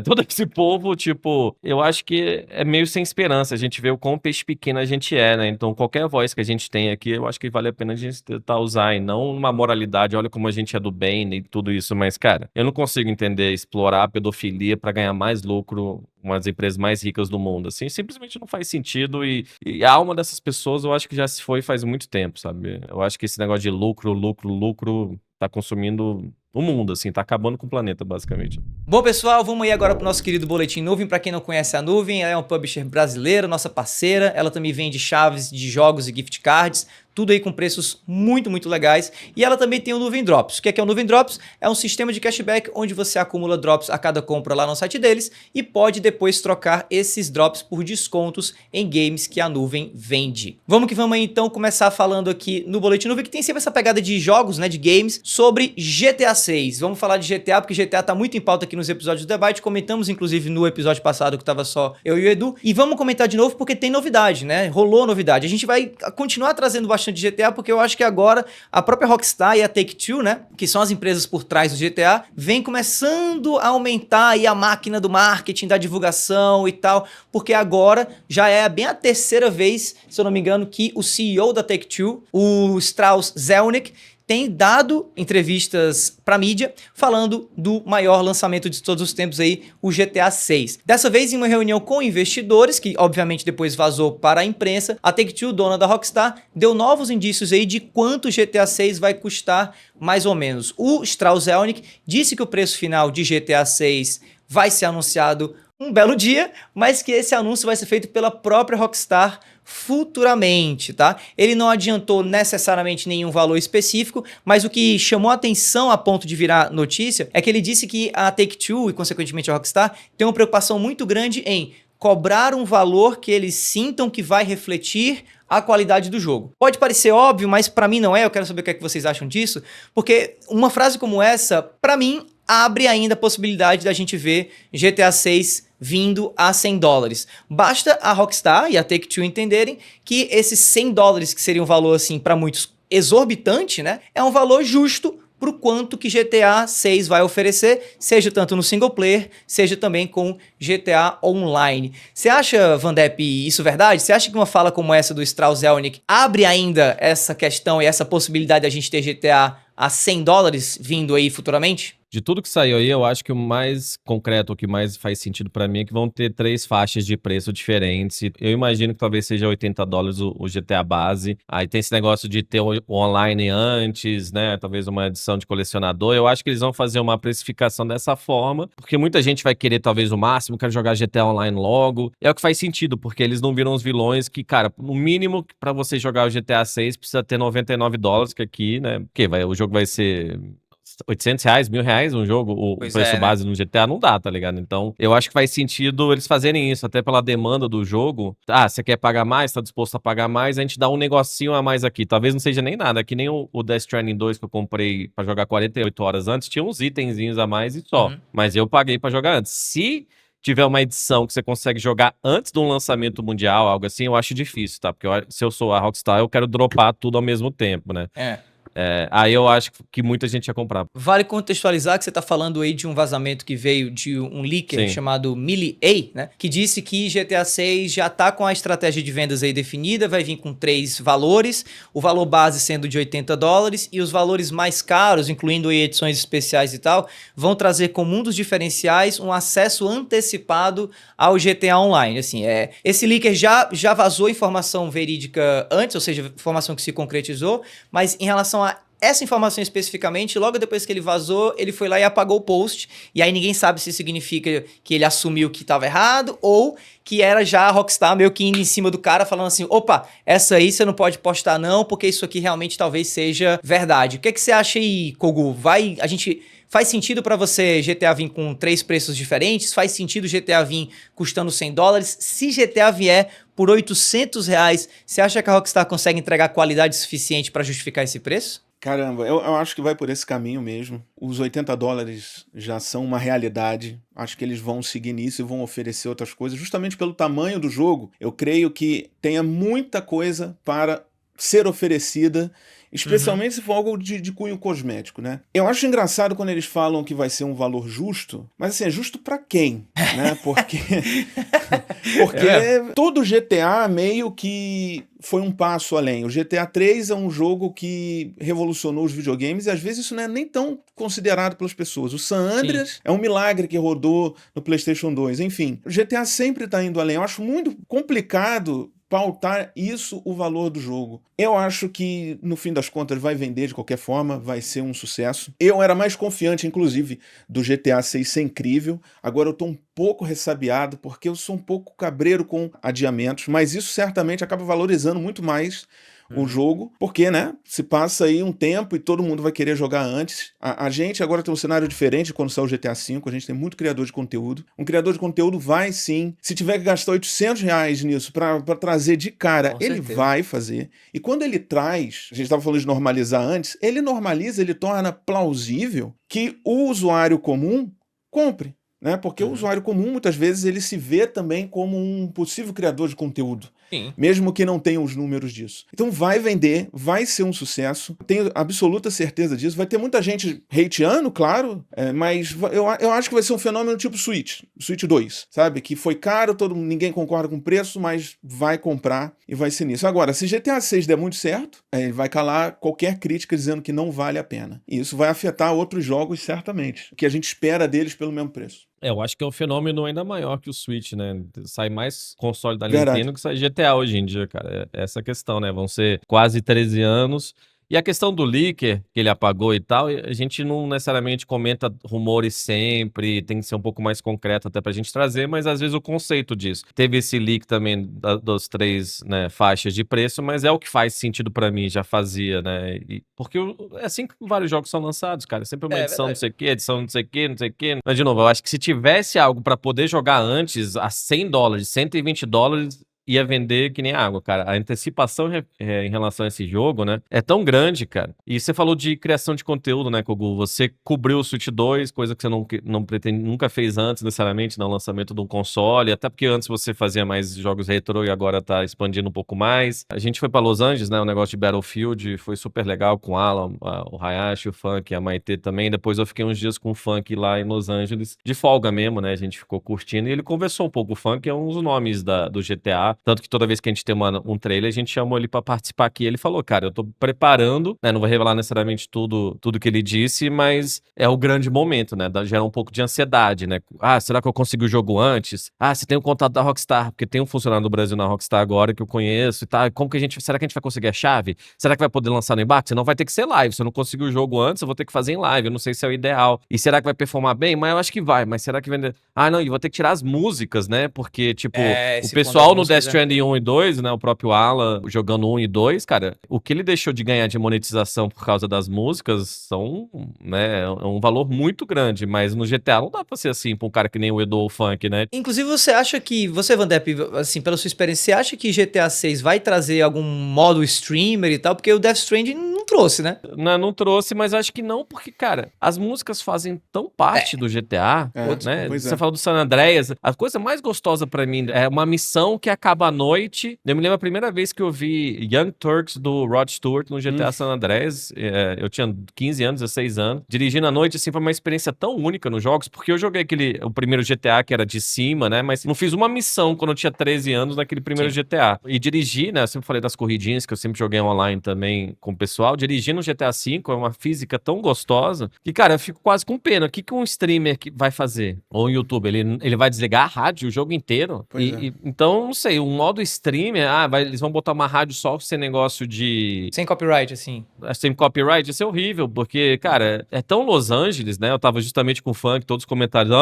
S1: Todo esse povo, tipo, eu acho que é meio sem esperança. A gente vê o quão peixe pequeno a gente é, né? Então, qualquer voz que a gente tem aqui, eu acho que vale a pena a gente tentar usar, e não uma moralidade, olha como a gente é do bem e tudo isso. Mas, cara, eu não consigo entender explorar a pedofilia pra ganhar mais lucro, uma das empresas mais ricas do mundo, assim, simplesmente não faz sentido, e a alma dessas pessoas eu acho que já se foi faz muito tempo, sabe? Eu acho que esse negócio de lucro tá consumindo o mundo, assim, tá acabando com o planeta, basicamente.
S2: Bom, pessoal, vamos aí agora pro nosso querido Boletim Nuvem. Pra quem não conhece a Nuvem, ela é uma publisher brasileira, nossa parceira. Ela também vende chaves de jogos e gift cards, tudo aí com preços muito, muito legais. E ela também tem o Nuvem Drops. O que é o Nuvem Drops? É um sistema de cashback onde você acumula drops a cada compra lá no site deles e pode depois trocar esses drops por descontos em games que a Nuvem vende. Vamos que vamos aí, então, começar falando aqui no Boletim Nuvem, que tem sempre essa pegada de jogos, né, de games, sobre GTA 6. Vamos falar de GTA, porque GTA tá muito em pauta aqui nos episódios do debate. Comentamos, inclusive, no episódio passado que tava só eu e o Edu. E vamos comentar de novo porque tem novidade, né? Rolou novidade. A gente vai continuar trazendo bastante bastante de GTA porque eu acho que agora a própria Rockstar e a Take-Two, né, que são as empresas por trás do GTA, vem começando a aumentar aí a máquina do marketing, da divulgação e tal, porque agora já é bem a terceira vez, se eu não me engano, que o CEO da Take-Two, o Strauss Zelnick, tem dado entrevistas pra mídia falando do maior lançamento de todos os tempos aí, o GTA 6. Dessa vez em uma reunião com investidores, que obviamente depois vazou para a imprensa, a Take-Two, dona da Rockstar, deu novos indícios aí de quanto o GTA 6 vai custar mais ou menos. O Strauss Zelnick disse que o preço final de GTA 6 vai ser anunciado um belo dia, mas que esse anúncio vai ser feito pela própria Rockstar futuramente, tá? Ele não adiantou necessariamente nenhum valor específico, mas o que chamou a atenção a ponto de virar notícia é que ele disse que a Take-Two e consequentemente a Rockstar tem uma preocupação muito grande em cobrar um valor que eles sintam que vai refletir a qualidade do jogo. Pode parecer óbvio, mas pra mim não é. Eu quero saber o que é que vocês acham disso, porque uma frase como essa, pra mim, abre ainda a possibilidade da gente ver GTA 6 vindo a $100. Basta a Rockstar e a Take-Two entenderem que esses $100, que seria um valor, assim, para muitos exorbitante, né? É um valor justo pro quanto que GTA 6 vai oferecer, seja tanto no single player, seja também com GTA Online. Você acha, Vandep, isso verdade? Você acha que uma fala como essa do Strauss Zelnick abre ainda essa questão e essa possibilidade da gente ter GTA a $100 vindo aí futuramente?
S1: De tudo que saiu aí, eu acho que o mais concreto, o que mais faz sentido pra mim é que vão ter 3 faixas de preço diferentes. Eu imagino que talvez seja $80 o GTA base. Aí tem esse negócio de ter o online antes, né? Talvez uma edição de colecionador. Eu acho que eles vão fazer uma precificação dessa forma, porque muita gente vai querer talvez o máximo, quer jogar GTA Online logo. É o que faz sentido, porque eles não viram os vilões que, cara, no mínimo pra você jogar o GTA 6 precisa ter $99, que aqui, né? Porque o jogo vai ser R$800, R$1.000 um jogo, o preço base no GTA não dá, tá ligado? Então, eu acho que faz sentido eles fazerem isso, até pela demanda do jogo. Ah, você quer pagar mais, tá disposto a pagar mais, a gente dá um negocinho a mais aqui. Talvez não seja nem nada, que nem o Death Stranding 2 que eu comprei pra jogar 48 horas antes, tinha uns itenzinhos a mais e só. Mas eu paguei pra jogar antes. Se tiver uma edição que você consegue jogar antes de um lançamento mundial, algo assim, eu acho difícil, tá? Porque se eu sou a Rockstar, eu quero dropar tudo ao mesmo tempo, né? Aí eu acho que muita gente ia comprar.
S2: Vale contextualizar que você está falando aí de um vazamento que veio de um leaker chamado Millie A, né? Que disse que GTA 6 já tá com a estratégia de vendas aí definida, vai vir com 3 valores, o valor base sendo de $80 e os valores mais caros, incluindo aí edições especiais e tal, vão trazer como um dos diferenciais um acesso antecipado ao GTA Online. Assim, esse leaker já vazou informação verídica antes, ou seja, informação que se concretizou, mas em relação a essa informação especificamente, logo depois que ele vazou, ele foi lá e apagou o post, e aí ninguém sabe se significa que ele assumiu que estava errado, ou que era já a Rockstar meio que indo em cima do cara, falando assim, opa, essa aí você não pode postar não, porque isso aqui realmente talvez seja verdade. O que você acha aí, Kogu? Faz sentido pra você GTA vir com 3 preços diferentes? Faz sentido GTA vir custando $100? Se GTA vier por R$800, você acha que a Rockstar consegue entregar qualidade suficiente pra justificar esse preço?
S3: Caramba, eu acho que vai por esse caminho mesmo. Os $80 já são uma realidade. Acho que eles vão seguir nisso e vão oferecer outras coisas. Justamente pelo tamanho do jogo, eu creio que tenha muita coisa para ser oferecida, especialmente se for algo de cunho cosmético, né? Eu acho engraçado quando eles falam que vai ser um valor justo, mas assim, é justo pra quem, né? Porque todo GTA meio que foi um passo além. O GTA 3 é um jogo que revolucionou os videogames e às vezes isso não é nem tão considerado pelas pessoas. O San Andreas é um milagre que rodou no PlayStation 2. Enfim, o GTA sempre tá indo além. Eu acho muito complicado pautar isso o valor do jogo. Eu acho que, no fim das contas, vai vender de qualquer forma, vai ser um sucesso. Eu era mais confiante, inclusive, do GTA 6 ser incrível. Agora eu tô um pouco ressabiado, porque eu sou um pouco cabreiro com adiamentos, mas isso certamente acaba valorizando muito mais o jogo, porque, né, se passa aí um tempo e todo mundo vai querer jogar antes. A gente agora tem um cenário diferente quando sai o GTA V, a gente tem muito criador de conteúdo. Um criador de conteúdo vai sim, se tiver que gastar R$800 nisso pra trazer de cara, ele vai fazer. E quando ele traz, a gente estava falando de normalizar antes, ele normaliza, ele torna plausível que o usuário comum compre. Né? Porque o usuário comum, muitas vezes, ele se vê também como um possível criador de conteúdo.
S2: Sim.
S3: mesmo que não tenha os números disso. Então vai vender, vai ser um sucesso, tenho absoluta certeza disso. Vai ter muita gente hateando, claro, mas eu acho que vai ser um fenômeno tipo Switch 2, sabe? Que foi caro, ninguém concorda com o preço, mas vai comprar e vai ser nisso. Agora, se GTA 6 der muito certo, ele vai calar qualquer crítica dizendo que não vale a pena. E isso vai afetar outros jogos, certamente, que a gente espera deles pelo mesmo preço.
S1: Eu acho que é um fenômeno ainda maior que o Switch, né? Sai mais console da
S3: Verdade.
S1: Nintendo que sai GTA hoje em dia, cara. É essa a questão, né? Vão ser quase 13 anos. E a questão do leaker, que ele apagou e tal, a gente não necessariamente comenta rumores sempre, tem que ser um pouco mais concreto até pra gente trazer, mas às vezes o conceito disso. Teve esse leak também das 3, né, faixas de preço, mas é o que faz sentido pra mim, já fazia, né? Porque é assim que vários jogos são lançados, cara. Sempre uma edição não sei o quê, edição não sei o quê, não sei o quê. Mas, de novo, eu acho que se tivesse algo pra poder jogar antes, a $100, $120, ia vender que nem água, cara. A antecipação em relação a esse jogo, né, é tão grande, cara. E você falou de criação de conteúdo, né, Kogu? Você cobriu o Switch 2, coisa que você nunca fez antes, necessariamente, no lançamento de um console, até porque antes você fazia mais jogos retrô e agora tá expandindo um pouco mais. A gente foi pra Los Angeles, né, o negócio de Battlefield, foi super legal com o Alan, o Hayashi, o Funk, a Maite também. Depois eu fiquei uns dias com o Funk lá em Los Angeles, de folga mesmo, né, a gente ficou curtindo e ele conversou um pouco. O Funk é um dos nomes do GTA, tanto que toda vez que a gente tem um trailer, a gente chamou ele pra participar aqui. Ele falou, cara, eu tô preparando, né? Não vou revelar necessariamente tudo que ele disse, mas é o grande momento, né? Gera um pouco de ansiedade, né? Ah, será que eu consegui o jogo antes? Ah, você tem o contato da Rockstar, porque tem um funcionário do Brasil na Rockstar agora que eu conheço e tal. Será que a gente vai conseguir a chave? Será que vai poder lançar no embarque? Você não vai ter que ser live. Se eu não conseguir o jogo antes, eu vou ter que fazer em live. Eu não sei se é o ideal. E será que vai performar bem? Mas eu acho que vai. Mas será que vender? Ah, não, e vou ter que tirar as músicas, né? Porque, tipo, o pessoal no Death Stranding 1 e 2, né, o próprio Alan jogando 1 e 2, cara, o que ele deixou de ganhar de monetização por causa das músicas são, né, um valor muito grande, mas no GTA não dá pra ser assim pra um cara que nem o Edu ou o Funk, né?
S2: Inclusive, você, Vandep, assim, pela sua experiência, você acha que GTA 6 vai trazer algum modo streamer e tal? Porque o Death Stranding não trouxe, né?
S1: Não trouxe, mas acho que não, porque, cara, as músicas fazem tão parte do GTA, né? Você falou do San Andreas, a coisa mais gostosa pra mim é uma missão que acaba à noite. Eu me lembro a primeira vez que eu vi Young Turks do Rod Stewart no GTA San Andreas. Eu tinha 15 anos, 16 anos. Dirigindo à noite, assim, foi uma experiência tão única nos jogos, porque eu joguei o primeiro GTA que era de cima, né? Mas não fiz uma missão quando eu tinha 13 anos naquele primeiro GTA. E dirigir, né? Eu sempre falei das corridinhas, que eu sempre joguei online também com o pessoal. Dirigir no GTA V é uma física tão gostosa que, cara, eu fico quase com pena. O que um streamer vai fazer? Ou um youtuber? Ele vai desligar a rádio o jogo inteiro? Então, não sei, um modo streamer, eles vão botar uma rádio só sem negócio de...
S2: Sem copyright, assim.
S1: Sem copyright, isso é horrível, porque, cara, é tão Los Angeles, né? Eu tava justamente com o Funk, todos os comentários,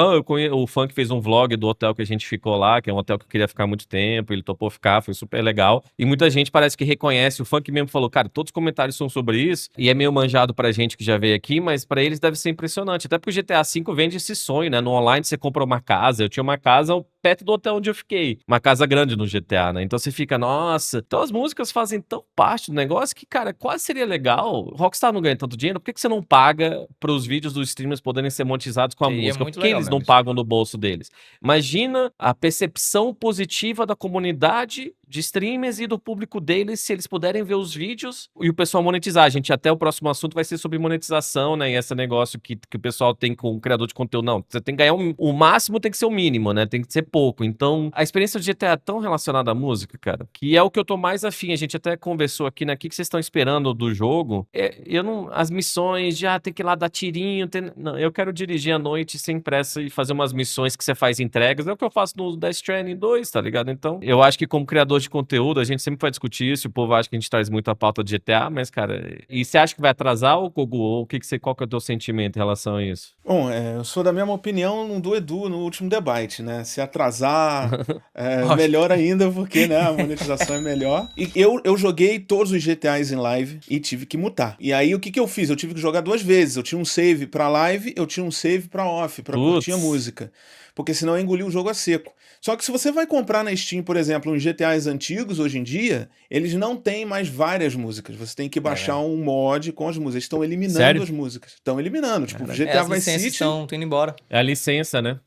S1: o Funk fez um vlog do hotel que a gente ficou lá, que é um hotel que eu queria ficar muito tempo, ele topou ficar, foi super legal. E muita gente parece que reconhece, o Funk mesmo falou, cara, todos os comentários são sobre isso, e é meio manjado pra gente que já veio aqui, mas pra eles deve ser impressionante, até porque o GTA V vende esse sonho, né? No online você compra uma casa, eu tinha uma casa perto do hotel onde eu fiquei, uma casa grande no GTA, né? Então você fica, nossa, então as músicas fazem tão parte do negócio que, cara, quase seria legal. O Rockstar não ganha tanto dinheiro, por que você não paga para os vídeos dos streamers poderem ser monetizados com a música? Por que eles não pagam no bolso deles? Imagina a percepção positiva da comunidade de streamers e do público deles se eles puderem ver os vídeos e o pessoal monetizar. A gente, até o próximo assunto vai ser sobre monetização, né? E esse negócio que o pessoal tem com o criador de conteúdo. Não, você tem que ganhar o máximo, tem que ser o mínimo, né? Tem que ser pouco. Então, a experiência do GTA é tão relacionada à música, cara, que é o que eu tô mais afim. A gente até conversou aqui, né? O que vocês estão esperando do jogo? As missões de, tem que ir lá dar tirinho. Não, eu quero dirigir à noite sem pressa e fazer umas missões que você faz entregas. É o que eu faço no Death Stranding 2, tá ligado? Então, eu acho que como criador de conteúdo, a gente sempre vai discutir isso. O povo acha que a gente traz muito a pauta de GTA, mas, cara, e você acha que vai atrasar, ou Kogu? Ou qual que é o teu sentimento em relação a isso?
S3: Bom, eu sou da mesma opinião do Edu no último debate, né? Se atrasar, melhor ainda, porque, né, a monetização é melhor. E eu joguei todos os GTAs em live e tive que mutar. E aí, o que eu fiz? Eu tive que jogar 2 vezes. Eu tinha um save pra live, eu tinha um save pra off, pra curtir a música. Porque senão eu engoli o jogo a seco. Só que se você vai comprar na Steam, por exemplo, uns GTAs antigos, hoje em dia, eles não têm mais várias músicas. Você tem que baixar um mod com as músicas. Estão eliminando
S1: Sério?
S3: as músicas. Estão eliminando. Tipo,
S2: As
S3: GTA Vice
S2: licenças
S3: City...
S2: estão indo embora.
S1: É a licença, né?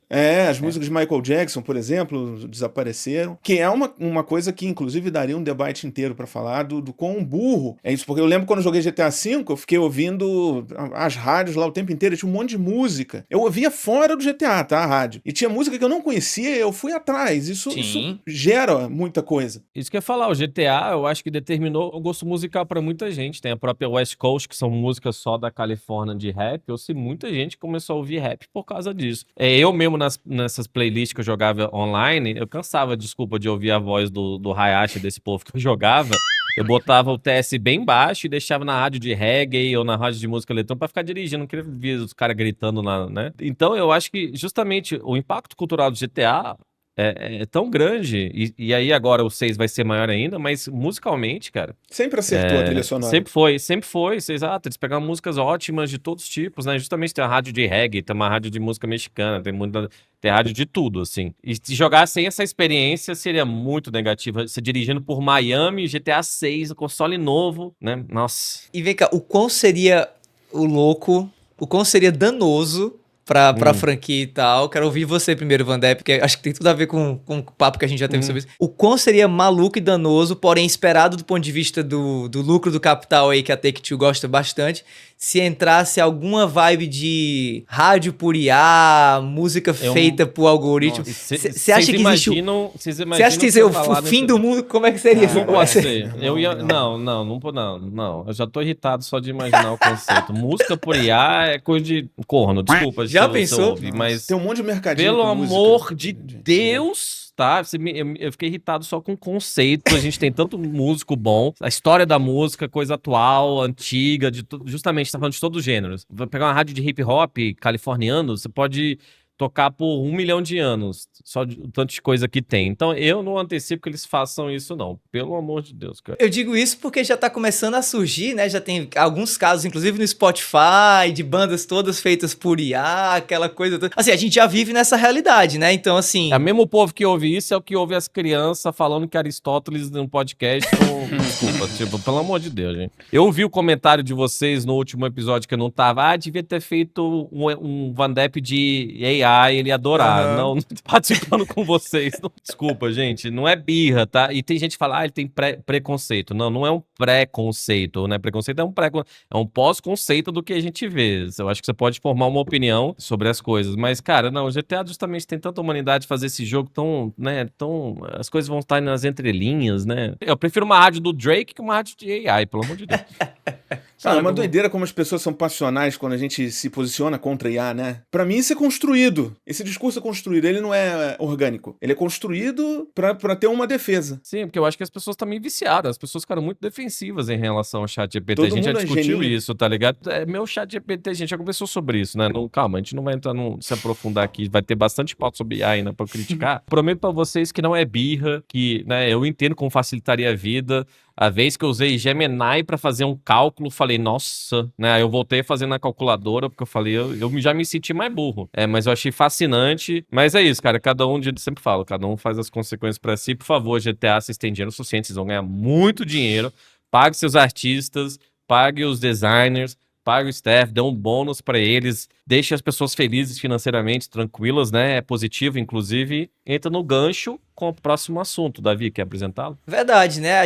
S3: As músicas de Michael Jackson, por exemplo, desapareceram. Que é uma coisa que, inclusive, daria um debate inteiro pra falar do quão burro é isso. Porque eu lembro quando eu joguei GTA V, eu fiquei ouvindo as rádios lá o tempo inteiro. Tinha um monte de música. Eu ouvia fora do GTA, tá? A rádio. E tinha música que eu não conhecia, eu fui atrás. Isso gera muita coisa.
S1: Isso que eu ia falar, o GTA, eu acho que determinou o gosto musical pra muita gente. Tem a própria West Coast, que são músicas só da Califórnia de rap. Eu sei muita gente começou a ouvir rap por causa disso. Eu mesmo, nessas playlists que eu jogava online, eu cansava, desculpa, de ouvir a voz do Hayashi, desse povo que eu jogava. Eu botava o TS bem baixo e deixava na rádio de reggae ou na rádio de música eletrônica pra ficar dirigindo. Não queria ver os caras gritando, né? Então eu acho que justamente o impacto cultural do GTA é tão grande. E aí agora o 6 vai ser maior ainda, mas musicalmente, cara...
S3: Sempre acertou a trilha sonora.
S1: Sempre foi. Exato, eles pegaram músicas ótimas de todos os tipos, né? Justamente tem a rádio de reggae, tem uma rádio de música mexicana, tem rádio de tudo, assim. E se jogar sem essa experiência seria muito negativa. Você dirigindo por Miami, GTA 6, console novo, né? Nossa.
S2: E vem cá, o quão seria o quão seria danoso pra franquia e tal. Quero ouvir você primeiro, Vandé, porque acho que tem tudo a ver com o papo que a gente já teve sobre isso. O quão seria maluco e danoso, porém esperado do ponto de vista do lucro do capital aí, que a Take-Two gosta bastante, se entrasse alguma vibe de rádio por IA, música feita por algoritmo. Você acha que existe Você acha que o fim do mundo, como é que seria?
S1: Não pode ser. Não. Eu já tô irritado só de imaginar o conceito. Música por IA é coisa de corno, desculpa.
S2: Já pensou?
S1: Mas
S3: tem um monte de mercadinho.
S1: Pelo amor de Deus, tá? Eu fiquei irritado só com o conceito. A gente tem tanto músico bom, a história da música, coisa atual, antiga, justamente tá falando de todos os gêneros. Vou pegar uma rádio de hip hop californiano, você pode tocar por 1 milhão de anos, só de tanto de coisa que tem. Então eu não antecipo que eles façam isso, não. Pelo amor de Deus, cara.
S2: Eu digo isso porque já tá começando a surgir, né? Já tem alguns casos, inclusive no Spotify, de bandas todas feitas por IA, aquela coisa toda. Assim, a gente já vive nessa realidade, né? Então, assim...
S1: É o mesmo povo que ouve isso, é o que ouve as crianças falando que Aristóteles num podcast... Desculpa, tipo, pelo amor de Deus, gente. Eu ouvi o comentário de vocês no último episódio que eu não tava. Devia ter feito um Vandep de AI, ele ia adorar. Não tô participando com vocês. Não, desculpa, gente. Não é birra, tá? E tem gente que fala, ele tem preconceito. Não é um preconceito, né? Preconceito é um pós-conceito do que a gente vê. Eu acho que você pode formar uma opinião sobre as coisas. Mas, cara, não, o GTA justamente tem tanta humanidade fazer esse jogo as coisas vão estar nas entrelinhas, né? Eu prefiro uma rádio do Drake que uma rádio de AI, pelo amor de Deus.
S3: Cara, é uma doideira como as pessoas são passionais quando a gente se posiciona contra IA, né? Pra mim isso é construído. Esse discurso é construído, ele não é orgânico. Ele é construído pra ter uma defesa.
S1: Sim, porque eu acho que as pessoas estão meio viciadas. As pessoas ficaram muito defensivas em relação ao chat GPT. A gente já discutiu isso, tá ligado? Meu chat GPT, a gente já conversou sobre isso, né? Calma, a gente não vai entrar se aprofundar aqui. Vai ter bastante pauta sobre IA ainda pra criticar. Prometo pra vocês que não é birra, que, né, eu entendo como facilitaria a vida. A vez que eu usei Gemini pra fazer um cálculo, falei, nossa, né? Aí eu voltei a fazer na calculadora, porque eu falei, eu já me senti mais burro. Mas eu achei fascinante. Mas é isso, cara, sempre falo, cada um faz as consequências pra si. Por favor, GTA, vocês têm dinheiro suficiente, vocês vão ganhar muito dinheiro. Pague seus artistas, pague os designers, pague o staff, dê um bônus pra eles, deixe as pessoas felizes financeiramente, tranquilas, né? É positivo, inclusive. Entra no gancho com o próximo assunto. Davi, quer apresentá-lo?
S2: Verdade, né?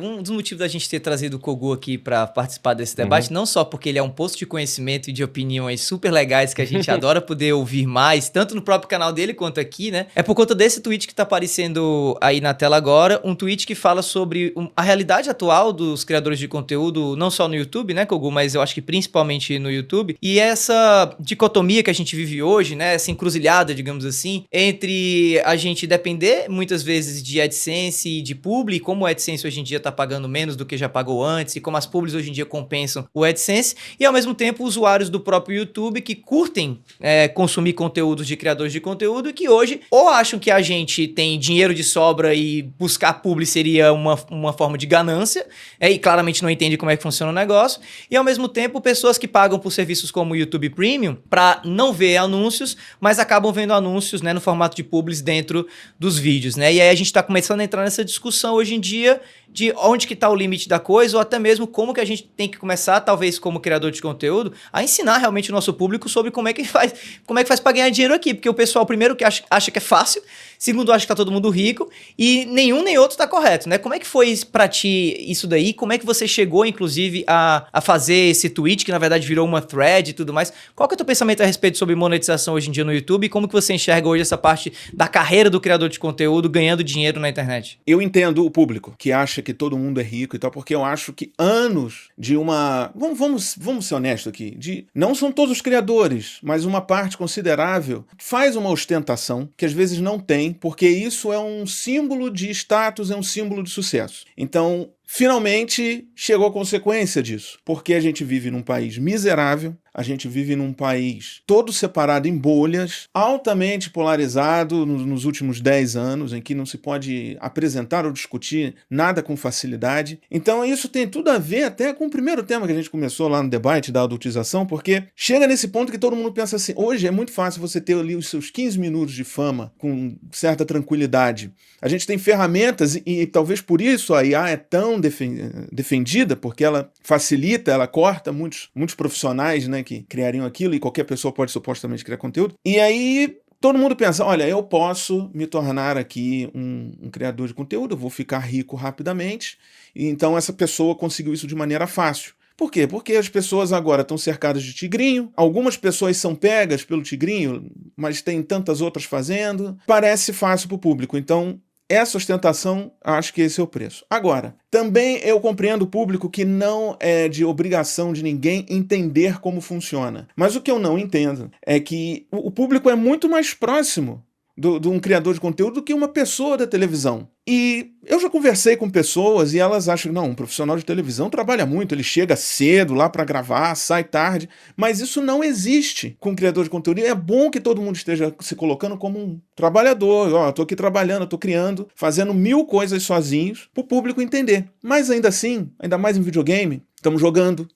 S2: Um dos motivos da gente ter trazido o Kogu aqui pra participar desse debate, não só porque ele é um posto de conhecimento e de opiniões super legais que a gente adora poder ouvir mais, tanto no próprio canal dele quanto aqui, né? É por conta desse tweet que tá aparecendo aí na tela agora, um tweet que fala sobre a realidade atual dos criadores de conteúdo, não só no YouTube, né, Kogu, mas eu acho que principalmente no YouTube, e essa dicotomia que a gente vive hoje, né, essa encruzilhada, digamos assim, entre a gente depender muitas vezes de AdSense e de publi, como o AdSense hoje em dia tá pagando menos do que já pagou antes, e como as publis hoje em dia compensam o AdSense, e ao mesmo tempo usuários do próprio YouTube que curtem consumir conteúdos de criadores de conteúdo e que hoje ou acham que a gente tem dinheiro de sobra e buscar publi seria uma forma de ganância, e claramente não entende como é que funciona o negócio, e ao mesmo tempo pessoas que pagam por serviços como o YouTube Premium para não ver anúncios, mas acabam vendo anúncios, né, no formato de publis dentro dos vídeos. vídeos, né? E aí a gente tá começando a entrar nessa discussão hoje em dia de onde que tá o limite da coisa, ou até mesmo como que a gente tem que começar, talvez como criador de conteúdo, a ensinar realmente o nosso público sobre como é que faz para ganhar dinheiro aqui, porque o pessoal primeiro que acha que é fácil, segundo acha que tá todo mundo rico, e nenhum nem outro tá correto, né? Como é que foi pra ti isso daí? Como é que você chegou, inclusive, a fazer esse tweet, que na verdade virou uma thread e tudo mais? Qual que é o teu pensamento a respeito sobre monetização hoje em dia no YouTube, e como que você enxerga hoje essa parte da carreira do criador de conteúdo ganhando dinheiro na internet?
S3: Eu entendo o público que acha que todo mundo é rico e tal, porque eu acho que anos de uma... Vamos ser honestos aqui. Não são todos os criadores, mas uma parte considerável faz uma ostentação que às vezes não tem, porque isso é um símbolo de status, é um símbolo de sucesso. Então, finalmente chegou a consequência disso, porque a gente vive num país miserável, a gente vive num país todo separado em bolhas, altamente polarizado nos últimos 10 anos, em que não se pode apresentar ou discutir nada com facilidade. Então isso tem tudo a ver até com o primeiro tema que a gente começou lá no debate da adultização, porque chega nesse ponto que todo mundo pensa assim, hoje é muito fácil você ter ali os seus 15 minutos de fama com certa tranquilidade. A gente tem ferramentas e talvez por isso a IA é tão defendida, porque ela facilita, ela corta muitos profissionais, né, que criariam aquilo, e qualquer pessoa pode supostamente criar conteúdo. E aí todo mundo pensa, olha, eu posso me tornar aqui um criador de conteúdo, eu vou ficar rico rapidamente, e então essa pessoa conseguiu isso de maneira fácil. Por quê? Porque as pessoas agora estão cercadas de tigrinho, algumas pessoas são pegas pelo tigrinho, mas tem tantas outras fazendo, parece fácil para o público, então essa ostentação, acho que esse é o preço. Agora, também eu compreendo o público que não é de obrigação de ninguém entender como funciona. Mas o que eu não entendo é que o público é muito mais próximo de um criador de conteúdo do que uma pessoa da televisão. E eu já conversei com pessoas e elas acham que não, um profissional de televisão trabalha muito, ele chega cedo lá para gravar, sai tarde, mas isso não existe com um criador de conteúdo. E é bom que todo mundo esteja se colocando como um trabalhador, ó, tô aqui trabalhando, tô criando, fazendo 1000 coisas sozinhos para o público entender. Mas ainda assim, ainda mais em videogame, estamos jogando,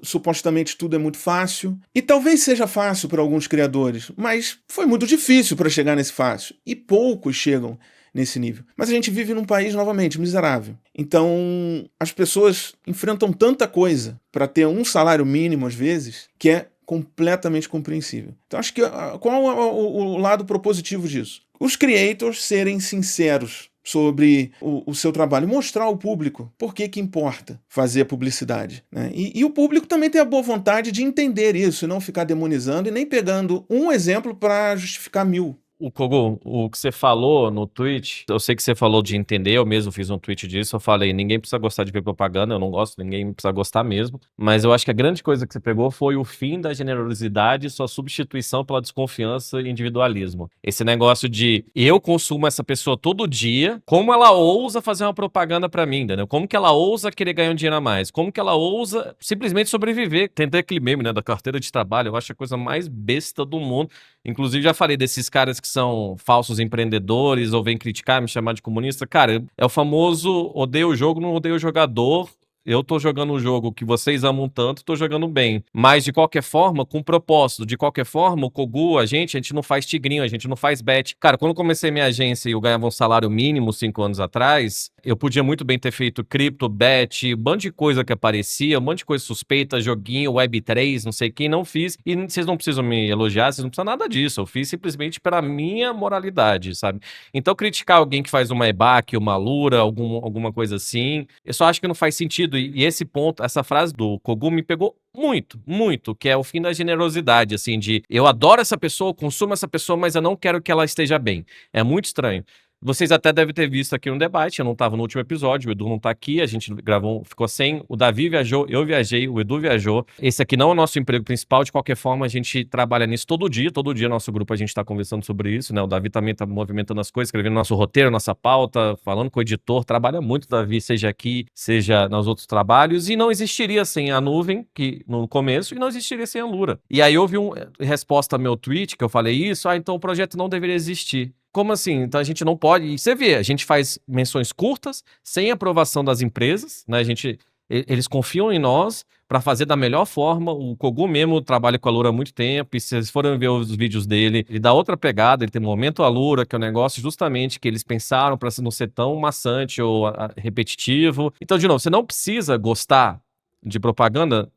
S3: supostamente tudo é muito fácil. E talvez seja fácil para alguns criadores, mas foi muito difícil para chegar nesse fácil. E poucos chegam nesse nível. Mas a gente vive num país, novamente, miserável. Então, as pessoas enfrentam tanta coisa para ter um salário mínimo, às vezes, que é completamente compreensível. Então, acho que qual é o lado propositivo disso? Os creators serem sinceros sobre o seu trabalho, mostrar ao público por que importa fazer publicidade, né? E o público também tem a boa vontade de entender isso, e não ficar demonizando e nem pegando um exemplo para justificar 1000.
S1: O Kogu, o que você falou no tweet, eu sei que você falou de entender, eu mesmo fiz um tweet disso, eu falei, ninguém precisa gostar de ver propaganda, eu não gosto, ninguém precisa gostar mesmo, mas eu acho que a grande coisa que você pegou foi o fim da generosidade e sua substituição pela desconfiança e individualismo. Esse negócio de, eu consumo essa pessoa todo dia, como ela ousa fazer uma propaganda pra mim, entendeu? Como que ela ousa querer ganhar um dinheiro a mais? Como que ela ousa simplesmente sobreviver? Tentei aquele meme, né, da carteira de trabalho, eu acho a coisa mais besta do mundo. Inclusive, já falei desses caras que são falsos empreendedores ou vêm criticar, me chamar de comunista. Cara, é o famoso odeio o jogo, não odeio o jogador. Eu tô jogando um jogo que vocês amam tanto, tô jogando bem. Mas, de qualquer forma, com propósito. De qualquer forma, o Kogu, a gente não faz tigrinho, a gente não faz bet. Cara, quando eu comecei minha agência e eu ganhava um salário mínimo 5 anos atrás, eu podia muito bem ter feito cripto, bet, um monte de coisa que aparecia, um monte de coisa suspeita, joguinho, Web3, não sei quem, não fiz. E vocês não precisam me elogiar, vocês não precisam nada disso. Eu fiz simplesmente pela minha moralidade, sabe? Então, criticar alguém que faz uma EBAC, uma Lura, alguma coisa assim, eu só acho que não faz sentido. E esse ponto, essa frase do Kogu me pegou muito, muito, que é o fim da generosidade, assim, de eu adoro essa pessoa, eu consumo essa pessoa, mas eu não quero que ela esteja bem. É muito estranho. Vocês até devem ter visto aqui no debate, eu não estava no último episódio, o Edu não está aqui, a gente gravou, ficou sem, o Davi viajou, eu viajei, o Edu viajou. Esse aqui não é o nosso emprego principal, de qualquer forma a gente trabalha nisso todo dia nosso grupo a gente está conversando sobre isso, né? O Davi também está movimentando as coisas, escrevendo nosso roteiro, nossa pauta, falando com o editor, trabalha muito, Davi, seja aqui, seja nos outros trabalhos, e não existiria sem a nuvem, que no começo, e não existiria sem a Lura. E aí houve uma resposta ao meu tweet, que eu falei isso, então o projeto não deveria existir. Como assim? Então a gente não pode... E você vê, a gente faz menções curtas, sem aprovação das empresas, né? A gente Eles confiam em nós para fazer da melhor forma. O Kogu mesmo trabalha com a Lura há muito tempo, e se vocês forem ver os vídeos dele, ele dá outra pegada, ele tem Momento Alura, que é um negócio justamente que eles pensaram para não ser tão maçante ou repetitivo. Então, de novo, você não precisa gostar de propaganda.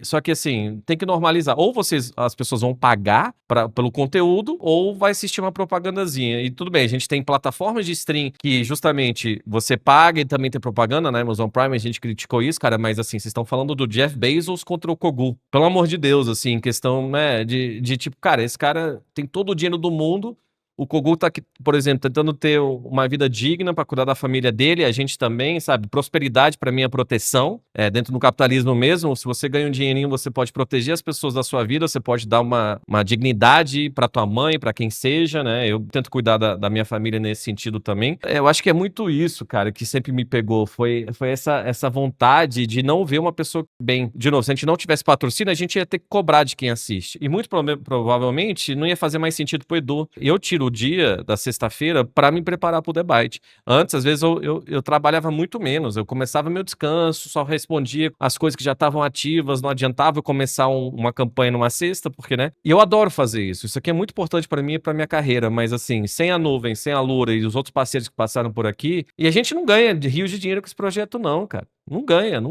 S1: Só que assim, tem que normalizar. Ou as pessoas vão pagar pelo conteúdo, ou vai assistir uma propagandazinha. E tudo bem, a gente tem plataformas de stream que justamente você paga e também tem propaganda, né? Amazon Prime, a gente criticou isso, cara, mas assim, vocês estão falando do Jeff Bezos contra o Kogu. Pelo amor de Deus, assim, em questão, né, de tipo, cara, esse cara tem todo o dinheiro do mundo. O Kogu tá aqui, por exemplo, tentando ter uma vida digna para cuidar da família dele, a gente também, sabe? Prosperidade para mim é proteção, dentro do capitalismo mesmo. Se você ganha um dinheirinho, você pode proteger as pessoas da sua vida, você pode dar uma dignidade para tua mãe, para quem seja, né? Eu tento cuidar da minha família nesse sentido também. Eu acho que é muito isso, cara, que sempre me pegou. Foi essa vontade de não ver uma pessoa bem. De novo, se a gente não tivesse patrocínio, a gente ia ter que cobrar de quem assiste. E muito provavelmente não ia fazer mais sentido pro Edu. Eu tiro o dia da sexta-feira para me preparar pro debate. Antes, às vezes, eu trabalhava muito menos. Eu começava meu descanso, só respondia as coisas que já estavam ativas, não adiantava eu começar uma campanha numa sexta, porque, né? E eu adoro fazer isso. Isso aqui é muito importante para mim e pra minha carreira, mas assim, sem a Nuvem, sem a Lura e os outros parceiros que passaram por aqui, e a gente não ganha de rios de dinheiro com esse projeto não, cara. Não ganha.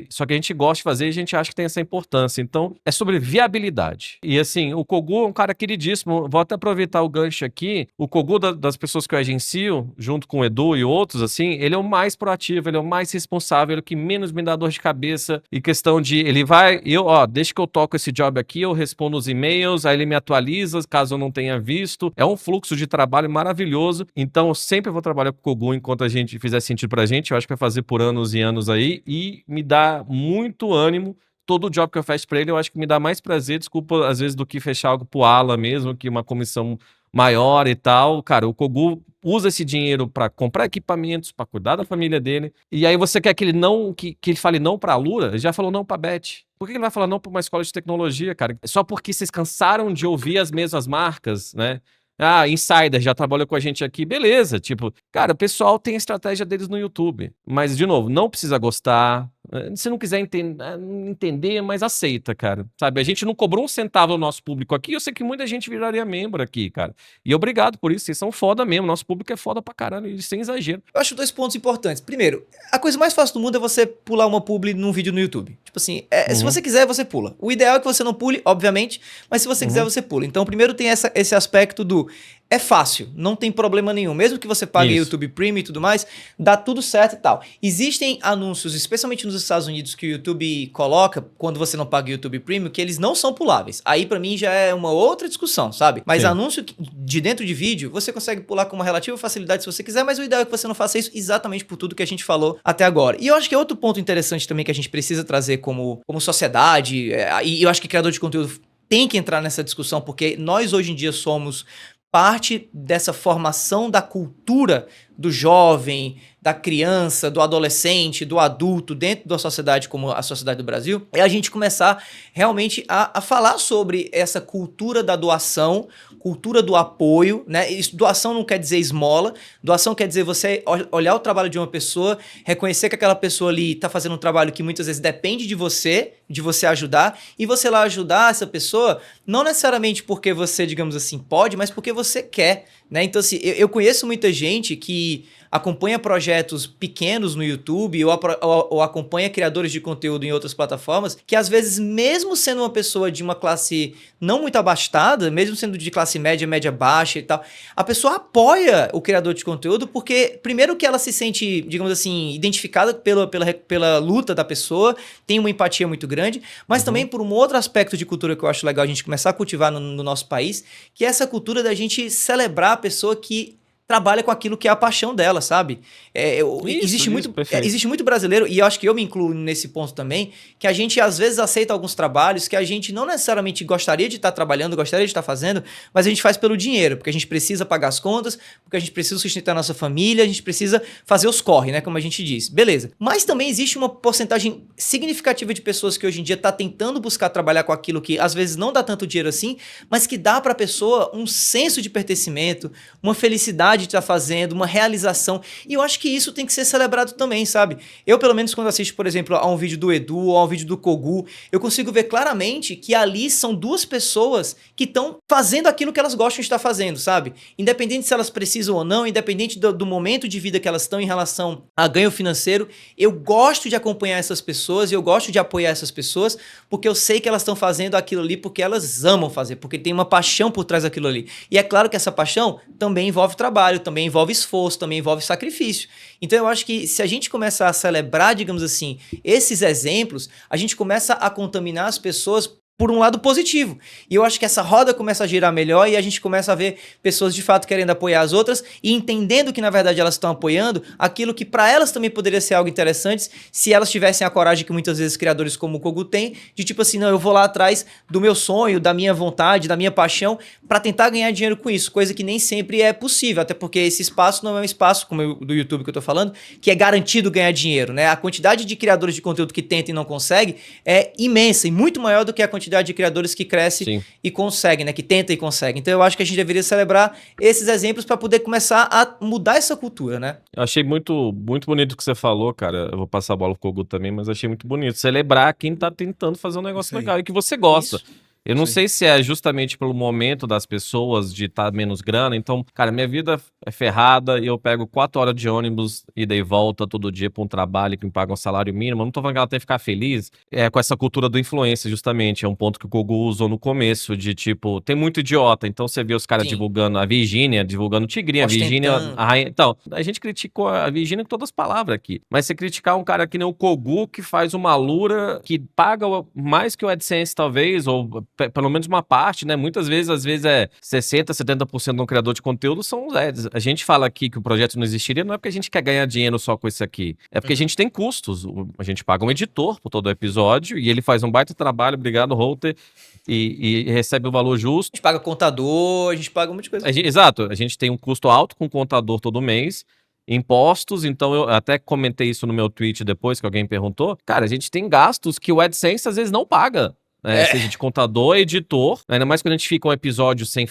S1: Só que a gente gosta de fazer e a gente acha que tem essa importância. Então, é sobre viabilidade. E assim, o Kogu é um cara queridíssimo. Vou até aproveitar o gancho aqui. O Kogu, das pessoas que eu agencio, junto com o Edu e outros, assim, ele é o mais proativo, ele é o mais responsável, ele é o que menos me dá dor de cabeça. E questão de, ele vai, desde que eu toco esse job aqui, eu respondo os e-mails, aí ele me atualiza, caso eu não tenha visto. É um fluxo de trabalho maravilhoso. Então, eu sempre vou trabalhar com o Kogu enquanto a gente fizer sentido pra gente. Eu acho que vai fazer por anos e anos aí, e me dá muito ânimo. Todo o job que eu faço pra ele, eu acho que me dá mais prazer, desculpa, às vezes, do que fechar algo pro Ala mesmo, que uma comissão maior e tal. Cara, o Kogu usa esse dinheiro pra comprar equipamentos, pra cuidar da família dele. E aí você quer que ele não, que ele fale não pra Lura? Ele já falou não pra Beth. Por que ele vai falar não pra uma escola de tecnologia, cara? Só porque vocês cansaram de ouvir as mesmas marcas, né? Ah, Insider já trabalhou com a gente aqui, beleza. Tipo, cara, o pessoal tem a estratégia deles no YouTube. Mas, de novo, não precisa gostar. Se não quiser entender, mas aceita, cara. Sabe, a gente não cobrou um centavo do nosso público aqui. Eu sei que muita gente viraria membro aqui, cara. E obrigado por isso, vocês são foda mesmo. Nosso público é foda pra caralho, sem exagero.
S2: Eu acho 2 pontos importantes. Primeiro, a coisa mais fácil do mundo é você pular uma publi num vídeo no YouTube. Tipo assim, se você quiser, você pula. O ideal é que você não pule, obviamente, mas se você quiser, você pula. Então, primeiro tem esse aspecto do... É fácil, não tem problema nenhum. Mesmo que você pague YouTube Premium e tudo mais, dá tudo certo e tal. Existem anúncios, especialmente nos Estados Unidos, que o YouTube coloca, quando você não paga YouTube Premium, que eles não são puláveis. Aí pra mim já é uma outra discussão, sabe? Mas anúncio de dentro de vídeo, você consegue pular com uma relativa facilidade se você quiser, mas o ideal é que você não faça isso exatamente por tudo que a gente falou até agora. E eu acho que é outro ponto interessante também que a gente precisa trazer como sociedade, e eu acho que criador de conteúdo tem que entrar nessa discussão, porque nós hoje em dia somos parte dessa formação da cultura do jovem, da criança, do adolescente, do adulto dentro da sociedade como a sociedade do Brasil, é a gente começar realmente a falar sobre essa cultura da doação, cultura do apoio, né? Doação não quer dizer esmola, doação quer dizer você olhar o trabalho de uma pessoa, reconhecer que aquela pessoa ali está fazendo um trabalho que muitas vezes depende de você ajudar, e você lá ajudar essa pessoa, não necessariamente porque você, digamos assim, pode, mas porque você quer, né? Então, assim, eu conheço muita gente que acompanha projetos pequenos no YouTube ou acompanha criadores de conteúdo em outras plataformas, que às vezes, mesmo sendo uma pessoa de uma classe não muito abastada, mesmo sendo de classe média, média baixa e tal, a pessoa apoia o criador de conteúdo porque, primeiro que ela se sente, digamos assim, identificada pela luta da pessoa, tem uma empatia muito grande, mas também por um outro aspecto de cultura que eu acho legal a gente começar a cultivar no nosso país, que é essa cultura da gente celebrar a pessoa que trabalha com aquilo que é a paixão dela, sabe? Existe muito brasileiro, e eu acho que eu me incluo nesse ponto também, que a gente às vezes aceita alguns trabalhos que a gente não necessariamente gostaria de estar trabalhando, gostaria de estar fazendo, mas a gente faz pelo dinheiro, porque a gente precisa pagar as contas, porque a gente precisa sustentar a nossa família, a gente precisa fazer os corre, né? Como a gente diz. Beleza. Mas também existe uma porcentagem significativa de pessoas que hoje em dia está tentando buscar trabalhar com aquilo que às vezes não dá tanto dinheiro assim, mas que dá para a pessoa um senso de pertencimento, uma felicidade de estar fazendo, uma realização. E eu acho que isso tem que ser celebrado também, sabe? Eu, pelo menos, quando assisto, por exemplo, a um vídeo do Edu ou a um vídeo do Kogu, eu consigo ver claramente que ali são duas pessoas que estão fazendo aquilo que elas gostam de estar fazendo, sabe? Independente se elas precisam ou não, independente do momento de vida que elas estão em relação a ganho financeiro, eu gosto de acompanhar essas pessoas e eu gosto de apoiar essas pessoas porque eu sei que elas estão fazendo aquilo ali porque elas amam fazer, porque tem uma paixão por trás daquilo ali. E é claro que essa paixão também envolve trabalho, também envolve esforço, também envolve sacrifício. Então eu acho que se a gente começar a celebrar, digamos assim, esses exemplos, a gente começa a contaminar as pessoas por um lado positivo. E eu acho que essa roda começa a girar melhor e a gente começa a ver pessoas de fato querendo apoiar as outras e entendendo que na verdade elas estão apoiando aquilo que para elas também poderia ser algo interessante se elas tivessem a coragem que muitas vezes criadores como o Kogu têm, de tipo assim, não, eu vou lá atrás do meu sonho, da minha vontade, da minha paixão para tentar ganhar dinheiro com isso, coisa que nem sempre é possível, até porque esse espaço não é um espaço, como do YouTube que eu tô falando, que é garantido ganhar dinheiro, né? A quantidade de criadores de conteúdo que tentam e não conseguem é imensa e muito maior do que a quantidade de criadores que cresce
S1: Sim.
S2: e consegue, né? Que tenta e consegue. Então eu acho que a gente deveria celebrar esses exemplos para poder começar a mudar essa cultura, né?
S1: Eu achei muito, muito bonito o que você falou, cara. Eu vou passar a bola pro Kogu também, mas achei muito bonito. Celebrar quem tá tentando fazer um negócio
S3: Isso aí.
S1: legal e que você gosta.
S2: Isso.
S1: Eu não
S3: Isso
S1: sei se é justamente pelo momento das pessoas de estar menos grana. Então, cara, minha vida é ferrada e eu pego 4 horas de ônibus ida e volta todo dia pra um trabalho que me paga um salário mínimo. Eu não tô falando que ela tem que ficar feliz com essa cultura do influencer, justamente. É um ponto que o Kogu usou no começo, de tipo, tem muito idiota. Então você vê os caras
S2: Sim.
S1: divulgando a Virgínia, divulgando o Tigrinho, a Virgínia,
S2: Ostentando.
S1: a rainha. Então, a gente criticou a Virgínia com todas as palavras aqui. Mas você criticar um cara que nem o Kogu, que faz uma lura, que paga mais que o AdSense, talvez, ou pelo menos uma parte, né? Muitas vezes, às vezes é 60%, 70% de um criador de conteúdo são os ads. A gente fala aqui que o projeto não existiria, não é porque a gente quer ganhar dinheiro só com isso aqui. É porque a gente tem custos. A gente paga um editor por todo episódio e ele faz um baita trabalho, obrigado, Holter, e recebe o valor justo.
S2: A gente paga contador, a gente paga um monte de coisa.
S1: Exato, a gente tem um custo alto com o contador todo mês, impostos, então eu até comentei isso no meu tweet depois que alguém perguntou. Cara, a gente tem gastos que o AdSense às vezes não paga. Seja de contador, editor, ainda mais quando a gente fica um episódio sem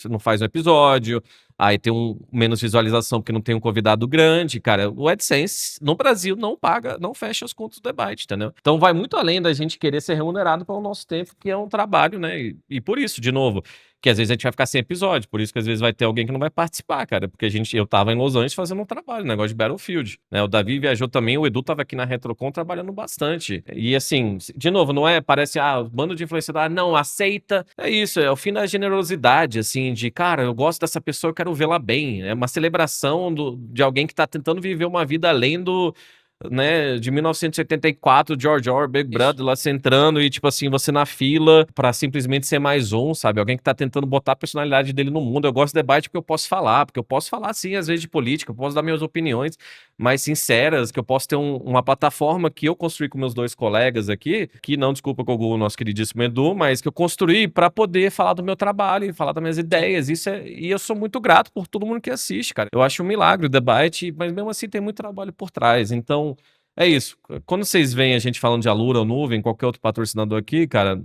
S1: não faz um episódio, aí tem menos visualização porque não tem um convidado grande, cara, o AdSense no Brasil não paga, não fecha as contas do debate, entendeu? Então vai muito além da gente querer ser remunerado pelo nosso tempo, que é um trabalho, né? E por isso, de novo, que às vezes a gente vai ficar sem episódio, por isso que às vezes vai ter alguém que não vai participar, cara, porque eu tava em Los Angeles fazendo um trabalho, um negócio de Battlefield, né? O Davi viajou também, o Edu tava aqui na Retrocon trabalhando bastante. E assim, de novo, não é, parece, bando de influenciador, não, aceita. É isso, é o fim da generosidade, assim, de, cara, eu gosto dessa pessoa, eu quero vê-la bem. É uma celebração de alguém que tá tentando viver uma vida além né, de 1984, George Orwell, Big Brother, lá você entrando e, tipo assim, você na fila pra simplesmente ser mais um, sabe? Alguém que tá tentando botar a personalidade dele no mundo. Eu gosto de debate porque eu posso falar, sim, às vezes, de política, eu posso dar minhas opiniões mais sinceras, que eu posso ter uma plataforma que eu construí com meus 2 colegas aqui, que não, desculpa, Kogu, o nosso queridíssimo Edu, mas que eu construí pra poder falar do meu trabalho, falar das minhas ideias. E eu sou muito grato por todo mundo que assiste, cara. Eu acho um milagre o debate, mas mesmo assim tem muito trabalho por trás. Então, é isso. Quando vocês veem a gente falando de Alura ou Nuvem, qualquer outro patrocinador aqui, cara,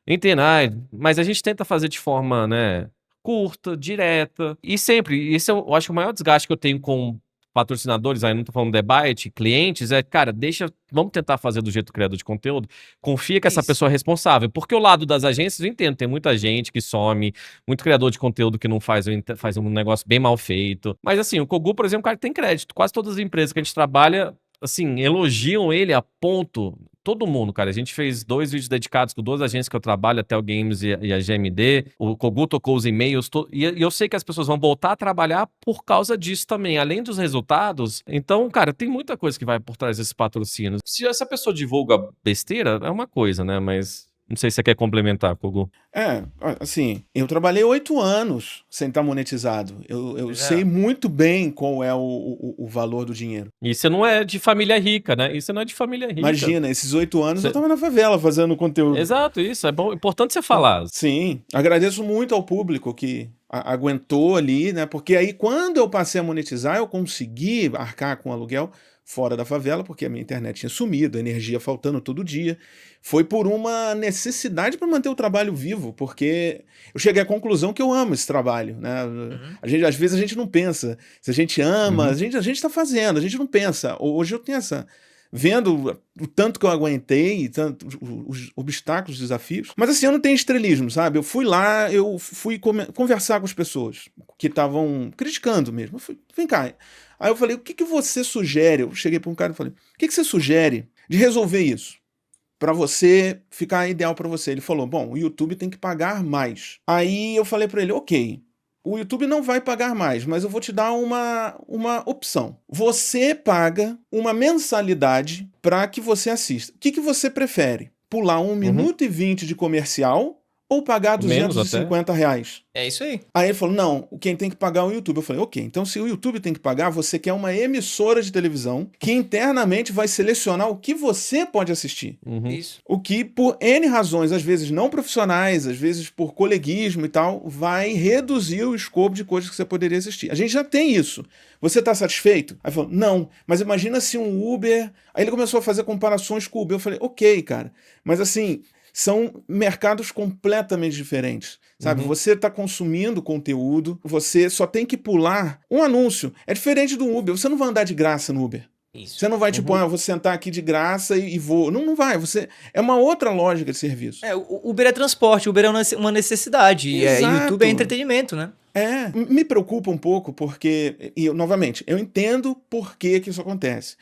S1: entenda, mas a gente tenta fazer de forma, né, curta, direta. E sempre, esse eu acho que o maior desgaste que eu tenho com patrocinadores, aí não tô falando debate, clientes, cara, vamos tentar fazer do jeito do criador de conteúdo, confia que essa pessoa é responsável, porque o lado das agências, eu entendo, tem muita gente que some, muito criador de conteúdo que não faz um negócio bem mal feito, mas assim, o Kogu, por exemplo, o cara tem crédito, quase todas as empresas que a gente trabalha, assim, elogiam ele a ponto. Todo mundo, cara. A gente fez 2 vídeos dedicados com 2 agências que eu trabalho, a Tel Games e a GMD. O Kogu tocou os e-mails. E eu sei que as pessoas vão voltar a trabalhar por causa disso também, além dos resultados. Então, cara, tem muita coisa que vai por trás desses patrocínios. Se essa pessoa divulga besteira, é uma coisa, né? Mas não sei se você quer complementar, Kogu.
S3: Assim, eu trabalhei 8 anos sem estar monetizado. Eu sei muito bem qual é o valor do dinheiro.
S1: E você não é de família rica, né? E você não é de família rica.
S3: Imagina, esses 8 anos eu tava na favela fazendo conteúdo.
S1: Exato, isso. É bom, importante você falar.
S3: Sim, agradeço muito ao público que aguentou ali, né? Porque aí quando eu passei a monetizar, eu consegui arcar com o aluguel fora da favela, porque a minha internet tinha sumido, a energia faltando todo dia. Foi por uma necessidade para manter o trabalho vivo, porque eu cheguei à conclusão que eu amo esse trabalho, né? Às vezes a gente não pensa. Se a gente ama, a gente tá fazendo, a gente não pensa. Hoje eu tenho essa... Vendo o tanto que eu aguentei, tanto os obstáculos, os desafios. Mas assim, eu não tenho estrelismo, sabe? Eu fui lá, eu fui conversar com as pessoas que estavam criticando mesmo. Eu fui, vem cá. Aí eu falei, o que você sugere? Eu cheguei para um cara e falei, o que você sugere de resolver isso? Para você ficar ideal para você. Ele falou, bom, o YouTube tem que pagar mais. Aí eu falei para ele, ok, o YouTube não vai pagar mais, mas eu vou te dar uma opção. Você paga uma mensalidade para que você assista. O que você prefere? Pular 1 minuto e 20 de comercial ou pagar R$250?
S2: É isso aí.
S3: Aí ele falou, não, quem tem que pagar é o YouTube. Eu falei, ok, então se o YouTube tem que pagar, você quer uma emissora de televisão que internamente vai selecionar o que você pode assistir.
S2: Isso.
S3: O que, por N razões, às vezes não profissionais, às vezes por coleguismo e tal, vai reduzir o escopo de coisas que você poderia assistir. A gente já tem isso. Você está satisfeito? Aí falou, não, mas imagina se um Uber... Aí ele começou a fazer comparações com o Uber. Eu falei, ok, cara, mas assim... São mercados completamente diferentes, sabe? Você está consumindo conteúdo, você só tem que pular um anúncio. É diferente do Uber, você não vai andar de graça no Uber.
S2: Isso.
S3: Você não vai, tipo, vou sentar aqui de graça e vou. Não vai. É uma outra lógica de serviço.
S2: O Uber é transporte, o Uber é uma necessidade. E YouTube é entretenimento, né?
S3: Me preocupa um pouco porque, novamente, eu entendo por que isso acontece.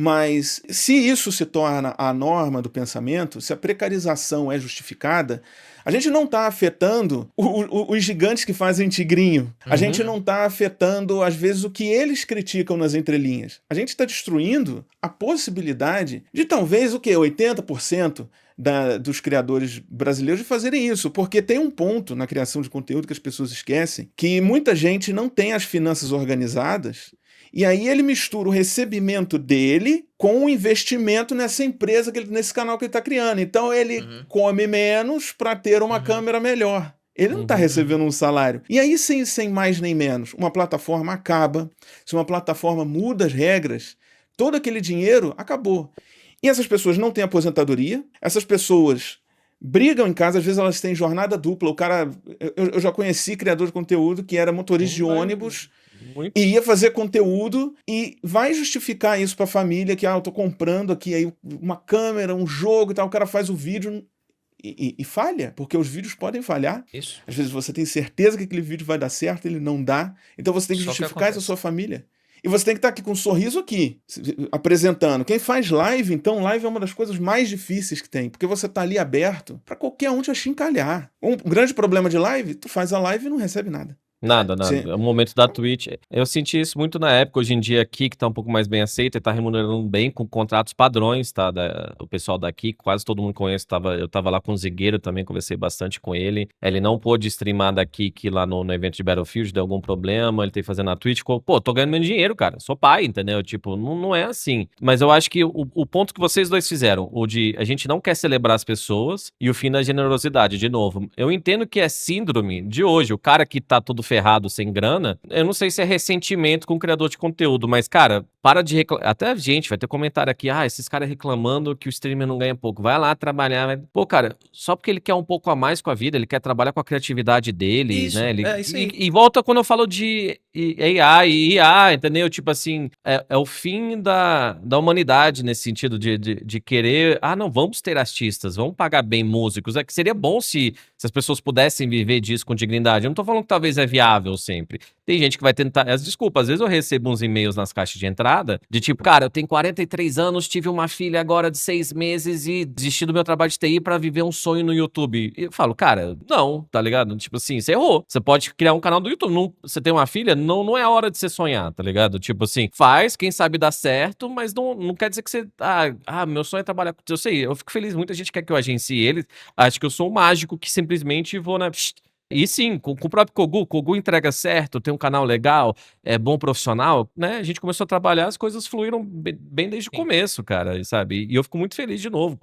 S3: Mas se isso se torna a norma do pensamento, se a precarização é justificada, a gente não está afetando os gigantes que fazem tigrinho. A gente não está afetando, às vezes, o que eles criticam nas entrelinhas. A gente está destruindo a possibilidade de talvez, 80% dos criadores brasileiros de fazerem isso, porque tem um ponto na criação de conteúdo que as pessoas esquecem, que muita gente não tem as finanças organizadas. E aí ele mistura o recebimento dele com o investimento nessa empresa, nesse canal que ele está criando. Então ele come menos para ter uma câmera melhor. Ele não está recebendo um salário. E aí, sem mais nem menos, uma plataforma acaba. Se uma plataforma muda as regras, todo aquele dinheiro acabou. E essas pessoas não têm aposentadoria, essas pessoas brigam em casa, às vezes elas têm jornada dupla. O cara, eu já conheci criador de conteúdo que era motorista de ônibus, e ia fazer conteúdo e vai justificar isso para a família, que eu tô comprando aqui aí uma câmera, um jogo e tal, o cara faz o vídeo e falha, porque os vídeos podem falhar.
S2: Isso.
S3: Às vezes você tem certeza que aquele vídeo vai dar certo, ele não dá, então você tem que justificar isso à sua família. E você tem que estar aqui com um sorriso aqui, apresentando. Quem faz live, então, live é uma das coisas mais difíceis que tem, porque você tá ali aberto para qualquer um te achincalhar. Um grande problema de live, tu faz a live e não recebe nada.
S1: Nada. É o momento da Twitch. Eu senti isso muito na época. Hoje em dia, aqui, que tá um pouco mais bem aceito, e tá remunerando bem com contratos padrões, tá? O pessoal daqui, quase todo mundo conhece. Eu tava lá com o Zigueiro também, conversei bastante com ele. Ele não pôde streamar daqui, que lá no evento de Battlefield deu algum problema. Ele tem que fazer na Twitch. Pô, tô ganhando meu dinheiro, cara. Sou pai, entendeu? Tipo, não é assim. Mas eu acho que o ponto que vocês dois fizeram, o de a gente não quer celebrar as pessoas e o fim da generosidade, de novo. Eu entendo que é síndrome de hoje. O cara que tá todo ferrado, sem grana, eu não sei se é ressentimento com o criador de conteúdo, mas, cara, para de reclamar. Até a gente vai ter comentário aqui, esses caras reclamando que o streamer não ganha pouco. Vai lá trabalhar. Pô, cara, só porque ele quer um pouco a mais com a vida, ele quer trabalhar com a criatividade dele,
S2: isso,
S1: né?
S2: Isso aí.
S1: E volta quando eu falo de AI e IA, entendeu? Tipo assim, é o fim da humanidade nesse sentido de querer, não, vamos ter artistas, vamos pagar bem músicos. É que seria bom se as pessoas pudessem viver disso com dignidade. Eu não tô falando que talvez é viável sempre. Tem gente que vai tentar... Desculpa, às vezes eu recebo uns e-mails nas caixas de entrada de tipo, cara, eu tenho 43 anos, tive uma filha agora de 6 meses e desisti do meu trabalho de TI pra viver um sonho no YouTube. E eu falo, cara, não, tá ligado? Tipo assim, você errou. Você pode criar um canal do YouTube. Você tem uma filha, não é a hora de você sonhar, tá ligado? Tipo assim, faz, quem sabe dá certo, mas não quer dizer que você... meu sonho é trabalhar com... Eu sei, eu fico feliz, muita gente quer que eu agencie eles. Acho que eu sou um mágico que simplesmente vou na... E sim, com o próprio Kogu entrega certo, tem um canal legal, é bom profissional, né? A gente começou a trabalhar, as coisas fluíram bem desde o começo, cara, sabe? E eu fico muito feliz de novo.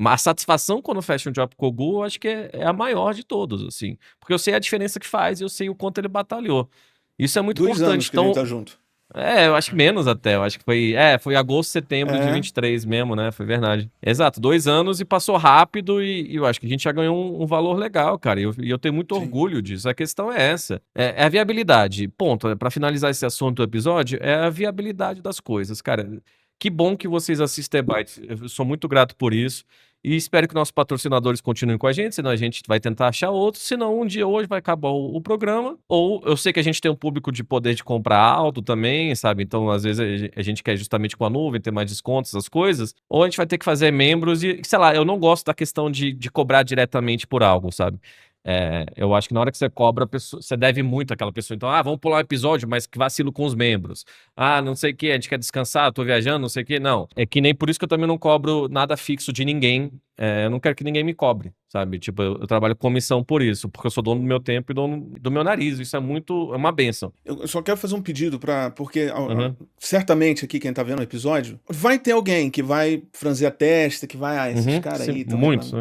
S1: A satisfação quando fecha um job com o Kogu, eu acho que é a maior de todos, assim. Porque eu sei a diferença que faz e eu sei o quanto ele batalhou. Isso é muito
S3: 2
S1: importante.
S3: anos que a gente tá junto.
S1: Eu acho que menos até. Eu acho que foi agosto, setembro de 23 mesmo, né? Foi verdade. Exato, 2 anos e passou rápido e eu acho que a gente já ganhou um valor legal, cara. E eu tenho muito orgulho disso. A questão é essa. É a viabilidade. Ponto. Pra finalizar esse assunto do episódio, é a viabilidade das coisas, cara. Que bom que vocês assistem The Byte. Eu sou muito grato por isso. E espero que nossos patrocinadores continuem com a gente, senão a gente vai tentar achar outros, senão um dia hoje vai acabar o programa. Ou eu sei que a gente tem um público de poder de comprar alto também, sabe? Então, às vezes, a gente quer justamente com a nuvem ter mais descontos, essas coisas. Ou a gente vai ter que fazer membros e, sei lá, eu não gosto da questão de cobrar diretamente por algo, sabe? Eu acho que na hora que você cobra, você deve muito àquela pessoa. Então, vamos pular um episódio, mas que vacilo com os membros. Não sei o que, a gente quer descansar, tô viajando, não sei o que. Não, é que nem por isso que eu também não cobro nada fixo de ninguém. Eu não quero que ninguém me cobre, sabe? Tipo, eu trabalho com comissão por isso, porque eu sou dono do meu tempo e dono do meu nariz. Isso é uma bênção.
S3: Eu só quero fazer um pedido porque certamente aqui quem tá vendo o episódio, vai ter alguém que vai franzir a testa, que vai, esses caras aí...
S1: Muitos,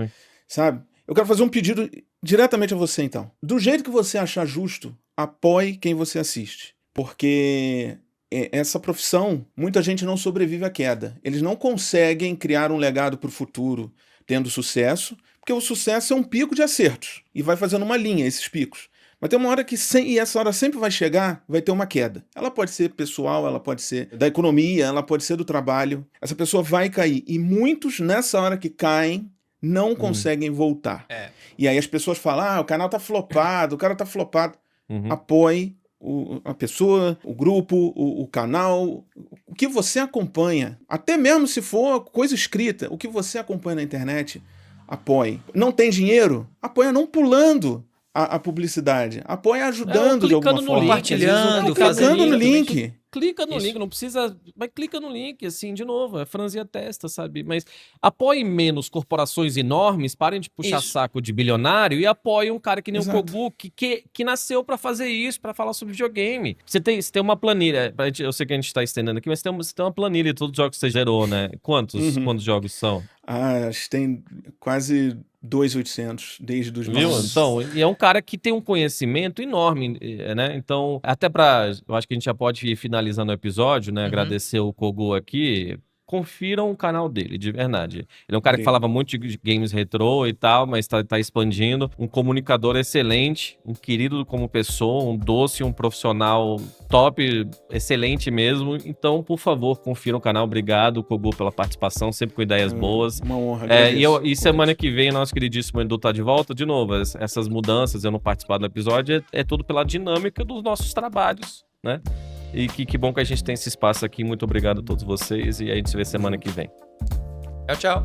S3: sabe? Eu quero fazer um pedido diretamente a você, então. Do jeito que você achar justo, apoie quem você assiste. Porque essa profissão, muita gente não sobrevive à queda. Eles não conseguem criar um legado para o futuro tendo sucesso, porque o sucesso é um pico de acertos. E vai fazendo uma linha, esses picos. Mas tem uma hora e essa hora sempre vai chegar, vai ter uma queda. Ela pode ser pessoal, ela pode ser da economia, ela pode ser do trabalho. Essa pessoa vai cair. E muitos, nessa hora que caem, não conseguem voltar. E aí as pessoas falam, o canal tá flopado, o cara tá flopado. Apoie a pessoa, o grupo, o canal, o que você acompanha. Até mesmo se for coisa escrita, o que você acompanha na internet, apoie. Não tem dinheiro? Apoia não pulando a publicidade. Apoia ajudando de alguma forma.
S2: Compartilhando,
S3: clicando no link.
S1: Clica no link, não precisa... Mas clica no link, assim, de novo, franzir a testa, sabe? Mas apoie menos corporações enormes, parem de puxar saco de bilionário e apoie um cara que nem o Kogu, que nasceu pra fazer isso, pra falar sobre videogame. Você tem uma planilha, eu sei que a gente tá estendendo aqui, mas você tem uma planilha de todos os jogos que você gerou, né? Quantos jogos são?
S3: Acho que tem quase 2.800 desde 2009.
S1: Então, e é um cara que tem um conhecimento enorme, né? Então, até eu acho que a gente já pode ir finalizando o episódio, né? Agradecer o Kogu aqui. Confiram o canal dele, de verdade. Ele é um cara que falava muito de games retrô e tal, mas tá expandindo. Um comunicador excelente, um querido como pessoa, um doce, um profissional top, excelente mesmo. Então, por favor, confiram o canal. Obrigado, Kogu, pela participação, sempre com ideias boas.
S3: Uma honra.
S1: E semana que vem, nosso queridíssimo Edu tá de volta. De novo, essas mudanças, eu não participar do episódio, é tudo pela dinâmica dos nossos trabalhos, né? E que bom que a gente tem esse espaço aqui. Muito obrigado a todos vocês e a gente se vê semana que vem.
S2: Tchau.